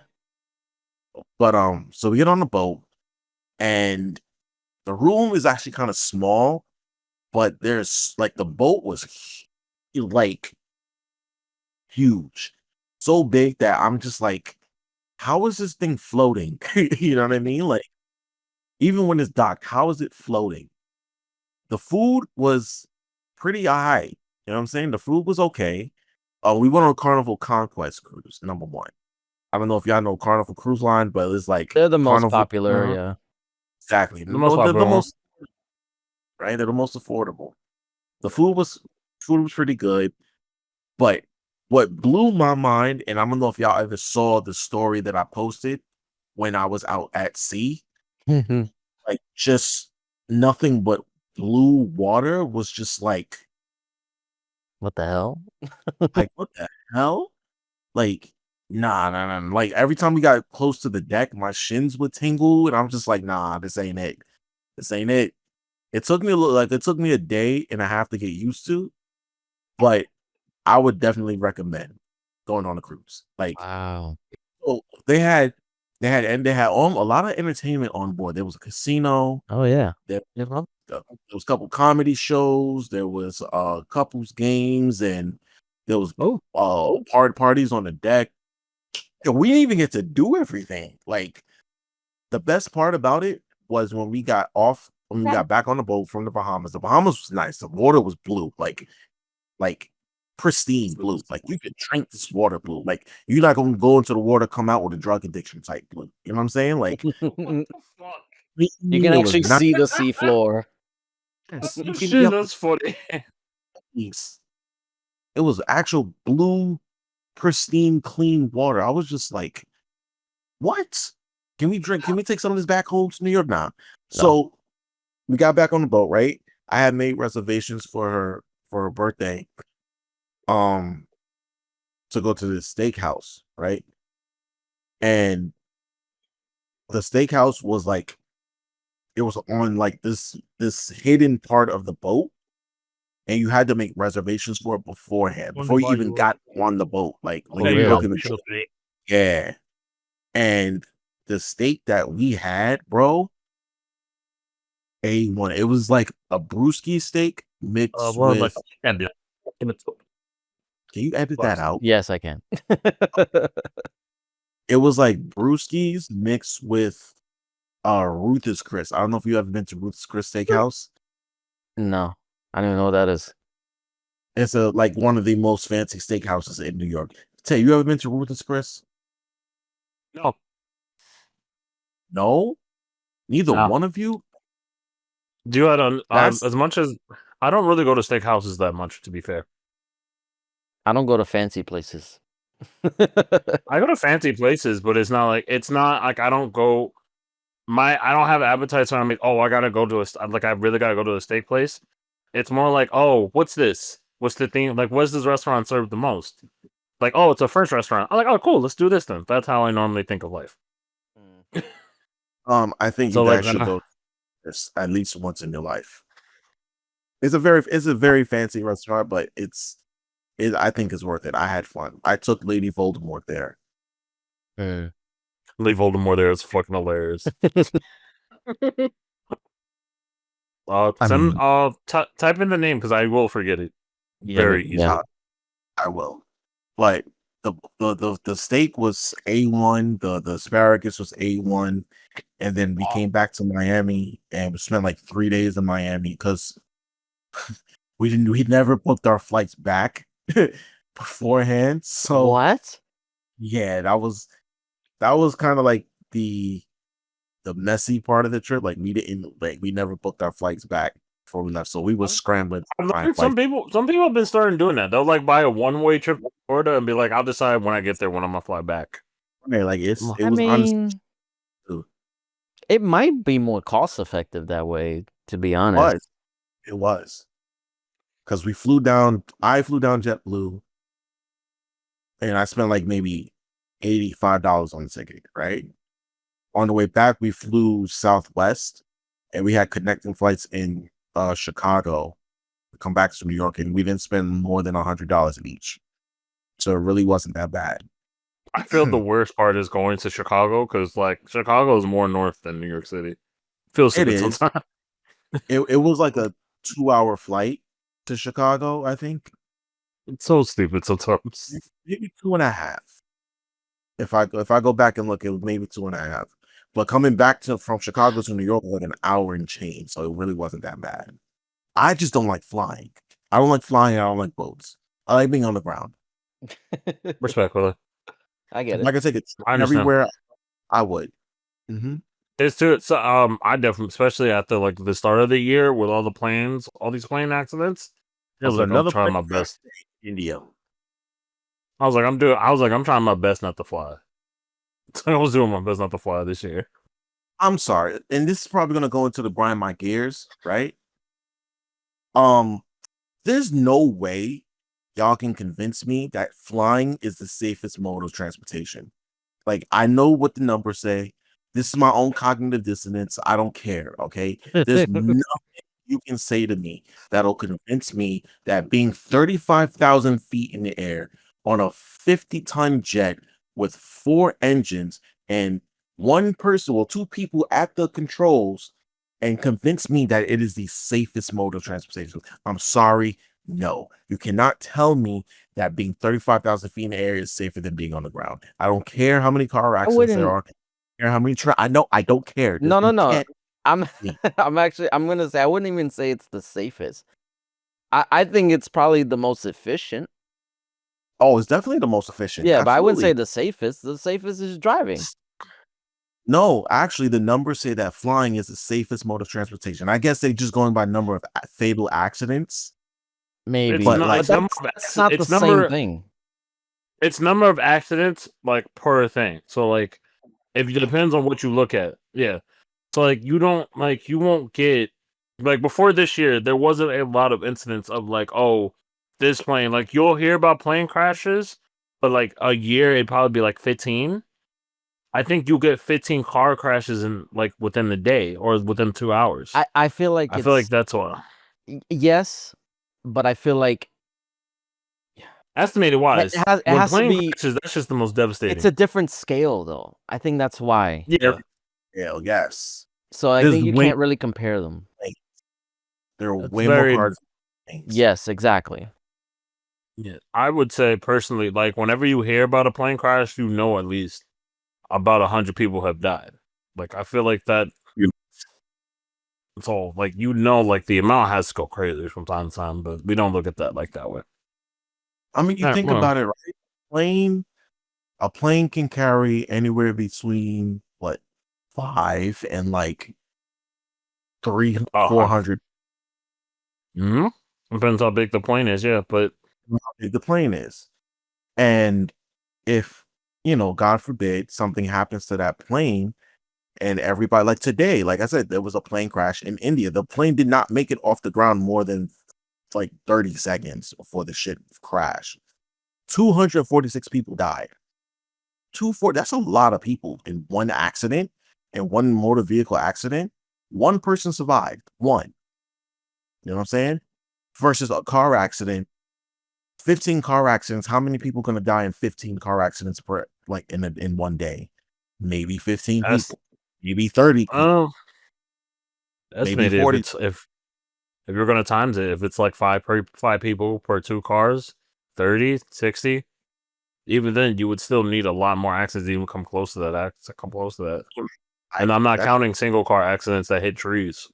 But so we get on the boat, and the room is actually kind of small, but there's like the boat was like huge, so big that I'm just like, how is this thing floating? You know what I mean? Like, even when it's docked, how is it floating? The food was pretty high. You know what I'm saying? The food was okay. We went on a Carnival Conquest cruise, number one. I don't know if y'all know Carnival Cruise Line, but it's like They're the most Carnival. popular, yeah. Exactly. The most They're the popular one. most, right? They're the most affordable. The food was pretty good, but what blew my mind, and I don't know if y'all ever saw the story that I posted when I was out at sea, like just nothing but blue water was just like What the hell? what the hell? Like, nah. Like every time we got close to the deck, my shins would tingle, and I'm just like, nah, this ain't it. This ain't it. It took me it took me a day and a half to get used to, but I would definitely recommend going on a cruise. Like, Wow. oh, they had a lot of entertainment on board. There was a casino. Oh yeah. There, Yeah, well, there was a couple comedy shows. There was couples games, and there was parties on the deck. And we didn't even get to do everything. Like, the best part about it was when we got back on the boat from the Bahamas. The Bahamas was nice. The water was blue, like pristine blue. Like, you could drink this water blue. Like, you're not gonna go into the water, come out with a drug addiction type blue. You know what I'm saying? Like, you can it was actually see the seafloor. nice. You can Shit, get that's funny. peace. It was actual blue, pristine, clean water. I was just like, what? Can we take some of this back home to New York now? So we got back on the boat, right? I had made reservations for her birthday, to go to this steakhouse, right? And the steakhouse was like, it was on like this hidden part of the boat, and you had to make reservations for it beforehand, before you even got on the boat. Like, Oh, really? yeah. And the steak that we had, bro, A1. It was like a brewski steak mixed Well, like, with. and the- in the- Can you edit that out? Yes, I can. It was like brewskis mixed with Ruth's Chris. I don't know if you ever been to Ruth's Chris Steakhouse. No, I don't even know what that is. It's like one of the most fancy steakhouses in New York. Tay, you ever been to Ruth's Chris? No, No, neither No. one of you. do I don't That's- as much as I don't really go to steakhouses that much. To be fair, I don't go to fancy places. I go to fancy places, but it's not like I don't go. I don't have appetite, so I'm like, oh, I gotta go to I really gotta go to a steak place. It's more like, oh, what's this? What's the thing? Like, what's this restaurant serve the most? Like, oh, it's a French restaurant. I'm like, oh, cool, let's do this then. That's how I normally think of life. I think So, you like, guys should then I- go this at least once in your life. It's a very fancy restaurant, but I think it's worth it. I had fun. I took Lady Voldemort there. Leave Voldemort there. It's fucking hilarious. Type in the name because I will forget it very easily. Yeah. I will. Like the steak was A1, the asparagus was A1, and then we came back to Miami and we spent like 3 days in Miami because we never booked our flights back beforehand. So What? yeah, that was kind of like the messy part of the trip. Like we never booked our flights back before we left, so we was scrambling. I've to find learned some flights. people have been starting doing that. They'll like buy a one-way trip to Florida and be like, I'll decide when I get there when I'm gonna fly back. Okay, like it I was honestly. mean, it might be more cost effective that way, to be honest. It was. Because I flew down JetBlue, and I spent like maybe $85 on the ticket, right? On the way back, we flew Southwest, and we had connecting flights in Chicago to come back to New York, and we didn't spend more than $100 in each. So it really wasn't that bad. I feel the worst part is going to Chicago because like Chicago is more north than New York City. Feels It stupid is. sometimes. It was like a 2-hour flight to Chicago, I think. It's so stupid sometimes. Maybe 2.5. If I go back and look, it was maybe 2.5. But coming back from Chicago to New York was like an hour and change, so it really wasn't that bad. I just don't like flying. I don't like flying. I don't like boats. I like being on the ground. Respectfully. I get it. Like I said, it's I understand. everywhere. I would. Mm-hmm. There's too. So I definitely, especially at the start of the year with all these plane accidents. I was like, I'm trying my best. India. I was like, I'm trying my best not to fly. I was doing my best not to fly this year. I'm sorry, and this is probably gonna go into the grind my gears, right? There's no way y'all can convince me that flying is the safest mode of transportation. Like, I know what the numbers say. This is my own cognitive dissonance. I don't care. Okay, there's nothing you can say to me that'll convince me that being 35,000 feet in the air on a 50-ton jet with 4 engines and two people at the controls, and convince me that it is the safest mode of transportation. I'm sorry. No, you cannot tell me that being 35,000 feet in the air is safer than being on the ground. I don't care how many car accidents there are. I don't care how many I know. I don't care. No. can't- I'm I'm gonna say I wouldn't even say it's the safest. I think it's probably the most efficient. Oh, it's definitely the most efficient. Yeah, but I wouldn't say Absolutely. the safest. The safest is driving. No, actually, the numbers say that flying is the safest mode of transportation. I guess they're just going by number of fatal accidents. Maybe, It's But, not, like- it's that's not the it's same number, thing. It's number of accidents like per thing. So like, if it depends on what you look at, yeah. So like, you won't get like before this year, there wasn't a lot of incidents of like, oh, this plane. Like you'll hear about plane crashes, but like a year it'd probably be like 15. I think you'll get 15 car crashes in like within the day or within 2 hours. I feel like I feel like that's why. yes, but I feel like Estimated wise, it when has to plane be. crashes, that's just the most devastating. It's a different scale, though. I think that's why. Yeah, Yeah, yes. So I There's think you way- can't really compare them. There are That's way very- more cars. than planes. Yes, exactly. yeah. I would say personally, like whenever you hear about a plane crash, you know at least about 100 people have died. Like I feel like that. It's all like like the amount has to go crazy from time to time, but we don't look at that like that way. I mean, you Yeah, think well. about it, right? A plane can carry anywhere between what 5 and like 300, Oh, 400. Mm-hmm. Depends how big the plane is, yeah. But How big the plane is, and if God forbid, something happens to that plane, and everybody, like today, like I said, there was a plane crash in India. The plane did not make it off the ground more than like 30 seconds before the shit crashed. 246 people died. That's a lot of people in one accident, in one motor vehicle accident. One person survived. One. You know what I'm saying? Versus a car accident. 15 car accidents. How many people gonna die in 15 car accidents in one day? Maybe 15 people. Maybe 30 people. Estimated 40. if you're gonna times it, if it's like five people per 2 cars, 30, 60, even then you would still need a lot more accidents to even come close to that. And I'm not counting single car accidents that hit trees.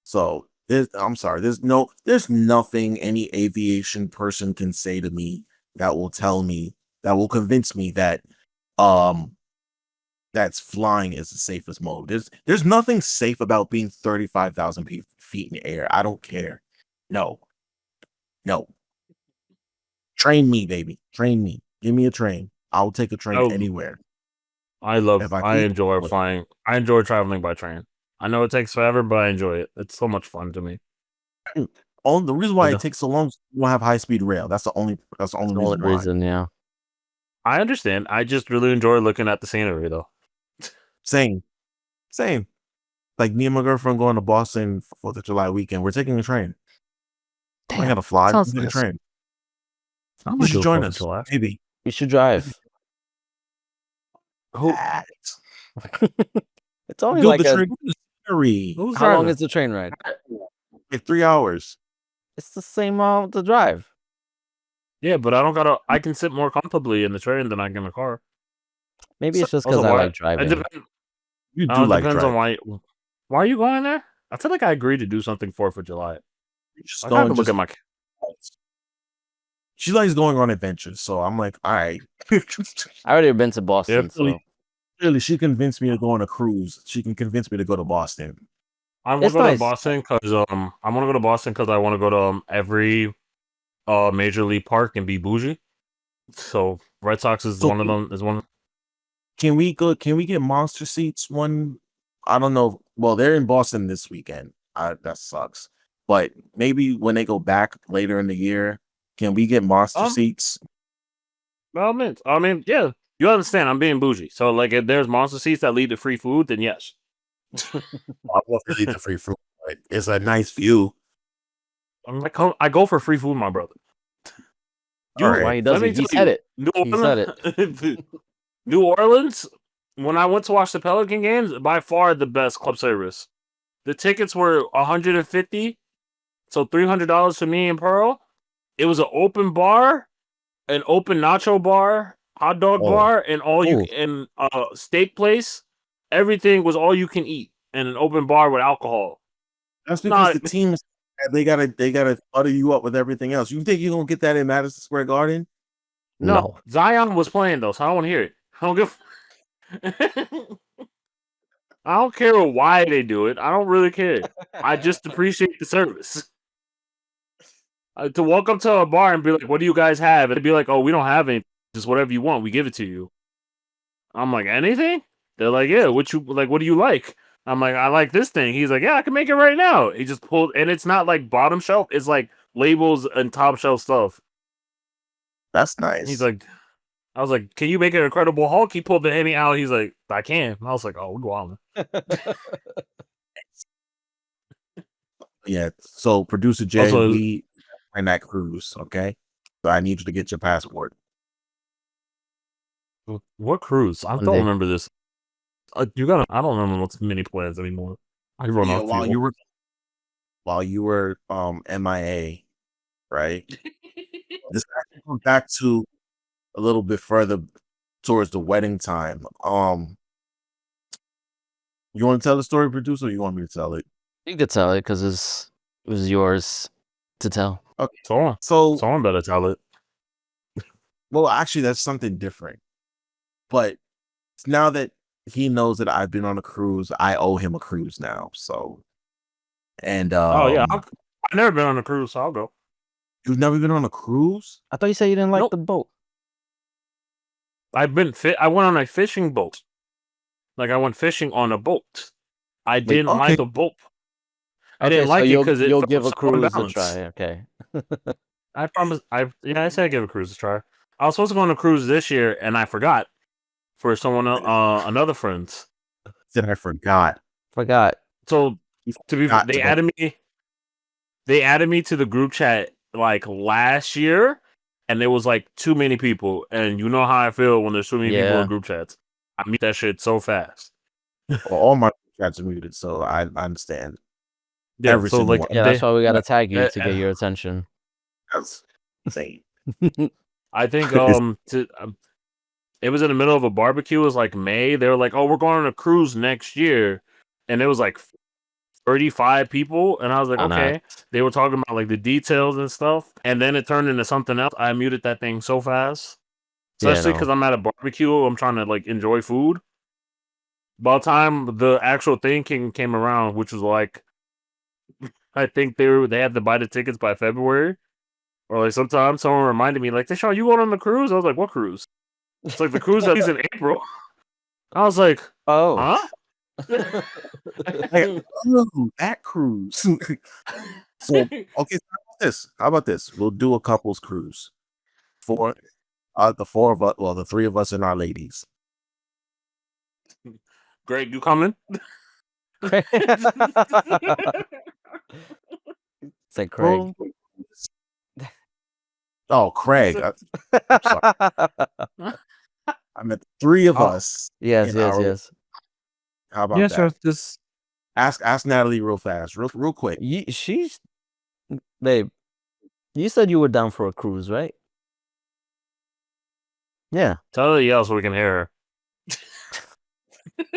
So I'm sorry. There's nothing any aviation person can say to me that will convince me that that's flying is the safest mode. There's nothing safe about being 35,000 feet in the air. I don't care. No. Train me, baby. Train me. Give me a train. I'll take a train anywhere. I enjoy flying. I enjoy traveling by train. I know it takes forever, but I enjoy it. It's so much fun to me. The reason why it takes so long is you don't have high speed rail. That's the only reason. Yeah. I understand. I just really enjoy looking at the scenery, though. Same. Like me and my girlfriend going to Boston for 4th of July weekend. We're taking a train. I gotta fly. sounds Take a nice. train. I'm You should join 4th of us. July. Maybe. You should drive. It's only Dude, like the train is scary. Who's how long driving? is the train ride? Like 3 hours. It's the same amount to drive. Yeah, but I can sit more comfortably in the train than I can in the car. Maybe it's just Also, because I why- like driving. You do like depends driving. on why are you going there? I feel like I agreed to do something 4th of July. You just I go have to and look just. at my. She likes going on adventures, so I'm like, all right. I already been to Boston, so Really, she convinced me to go on a cruise. She can convince me to go to Boston. I want to It's go to nice. Boston because I want to go to Boston because I want to go to every major league park and be bougie. So Red Sox is one of them. Is one. Can we get monster seats? I don't know. Well, they're in Boston this weekend. That sucks. But maybe when they go back later in the year, can we get monster seats? Well, I mean, yeah. You understand? I'm being bougie. So, like, if there's monster seats that lead to free food, then yes. I want to leave the free food. But it's a nice view. I'm like, I go for free food, my brother. All right. why he does let me it? He tell said you, it. New He said Orleans, New Orleans, when I went to watch the Pelican games, by far the best club service. The tickets were $150, so $300 for me and Pearl. It was an open bar, an open nacho bar, hot dog bar, and steak place. Everything was all you can eat, and an open bar with alcohol. That's because the teams they gotta utter you up with everything else. You think you're gonna get that in Madison Square Garden? No. Zion was playing though, so I don't want to hear it. I don't give. I don't care why they do it. I don't really care. I just appreciate the service. To walk up to a bar and be like, "What do you guys have?" and be like, "Oh, we don't have anything. Just whatever you want, we give it to you." I'm like, "Anything?" They're like, "Yeah, what do you like?" I'm like, "I like this thing." He's like, "Yeah, I can make it right now." He just pulled, and it's not like bottom shelf. It's like labels and top shelf stuff. That's nice. He's like, I was like, "Can you make an Incredible Hulk?" He pulled the Henny out. He's like, "I can." I was like, "Oh, we're going." Yeah. So producer Jay, Also, we join that cruise. Okay, so I need you to get your passport. What cruise? I One don't day. remember this. You got? I don't remember what's mini plans anymore. I run Yeah, off while you were MIA, right? This actually comes back to a little bit further towards the wedding time. You want to tell the story, producer, or you want me to tell it? You could tell it because it was yours to tell. Okay. Someone So, better tell it. well, actually, that's something different. But now that he knows that I've been on a cruise, I owe him a cruise now. So, and Oh yeah, I've never been on a cruise, so I'll go. you've never been on a cruise? I thought you said you didn't like Nope. the boat. I went on a fishing boat. Like I went fishing on a boat. I didn't okay. like the boat. I Okay, didn't so like it you'll because you'll give a so cruise a unbalanced. try. Okay. I promise. I said I'd give a cruise a try. I was supposed to go on a cruise this year, and I forgot for someone another friend's. Then I forgot. Forgot. So to be, Forgot they to go. added me. They added me to the group chat like last year, and there was like too many people. And you know how I feel when there's too many people Yeah. in group chats. I mute that shit so fast. Well, all my chats are muted, so I understand. Yeah, Every so single like one. Yeah, that's why we gotta tag you uh, to get your attention. That's insane. I think It's- it was in the middle of a barbecue. It was like May. They were like, "Oh, we're going on a cruise next year," and it was like 35 people, and I was like, Why not? "Okay." They were talking about like the details and stuff, and then it turned into something else. I muted that thing so fast, Yeah, especially no. because I'm at a barbecue. I'm trying to like enjoy food. By the time the actual thing came around, which was like, I think they had to buy the tickets by February. Or like sometimes someone reminded me, like, Deshaun, you going on the cruise? I was like, what cruise? It's like the cruise that is in April. I was like, Oh. huh? Like, oh, that cruise. So okay, so how about this? We'll do a couples cruise for the four of us, well, the three of us and our ladies. Greg, you coming? Say Craig. Bro. Oh, Craig. I'm sorry. I meant the three of Oh, us. Yes, in yes, our- yes. How about yeah, that? sure. Just Ask Natalie real fast, real quick. She's babe. You said you were down for a cruise, right? Yeah. tell her to yell so we can hear her.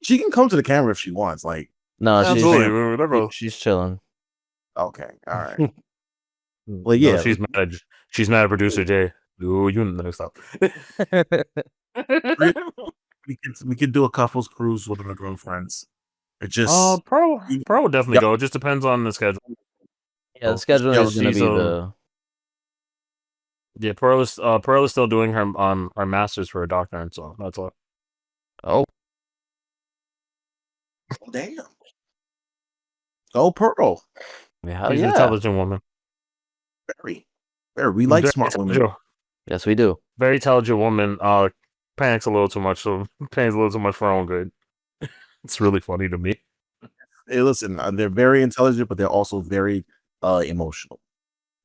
She can come to the camera if she wants. Like, No, Absolutely. she's chilling. okay, all right. Well, yeah, No, she's mad. She's mad at producer Jay. Ooh, you know, stop. we could do a couples cruise with our girlfriends. It just Pro would definitely Yep. go. It just depends on the schedule. Yeah, the schedule Yeah, is gonna she's, be the Yeah, Pearl is still doing her masters for her doctorate, so that's all. oh. damn. Go Pearl. Yeah, She's an intelligent woman. Very. We like Very smart women. intelligent- Yes, we do. Very intelligent woman. Panics a little too much, so panics a little too much for her own good. It's really funny to me. Hey, listen, they're very intelligent, but they're also very emotional.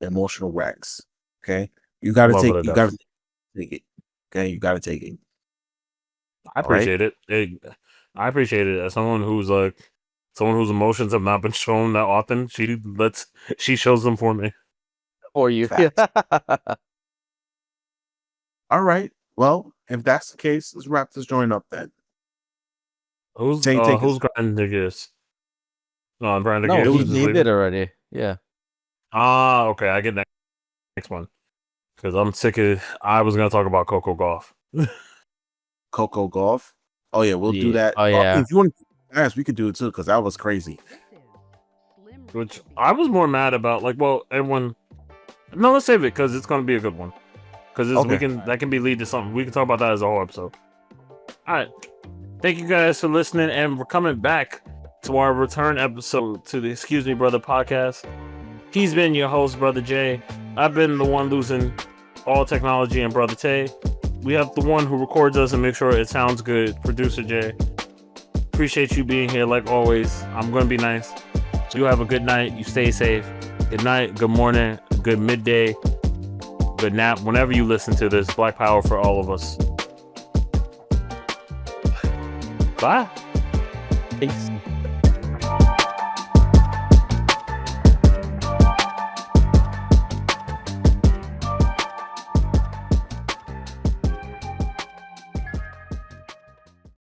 They're emotional wrecks. Okay, you got to Love take. it to You got to take it. Okay, you got to take it. I appreciate it. I appreciate it as someone whose emotions have not been shown that often. She shows them for me. Or you. Facts. All right. Well, if that's the case, let's wrap this joint up then. Who's Take it. grinding the gears? No, I'm grinding No, the gears. he did already. Yeah. Okay. I get next one because I'm sick of. I was gonna talk about Coco Golf. Coco Golf. Oh yeah, we'll do Yeah. that. Oh, yeah. If you want to ask, we could do it too because that was crazy. Which I was more mad about. Like, well, everyone. No, let's save it because it's gonna be a good one. Because Okay. that can be lead to something. We can talk about that as a whole episode. All right. Thank you guys for listening, and we're coming back to our return episode to the Excuse Me Brother podcast. He's been your host, Brother Jay. I've been the one losing all technology, and Brother Tay. We have the one who records us and makes sure it sounds good, Producer Jay. Appreciate you being here like always. I'm going to be nice. You have a good night. You stay safe. Good night, good morning, good midday, good nap. Whenever you listen to this, Black Power for all of us. Bye. Peace.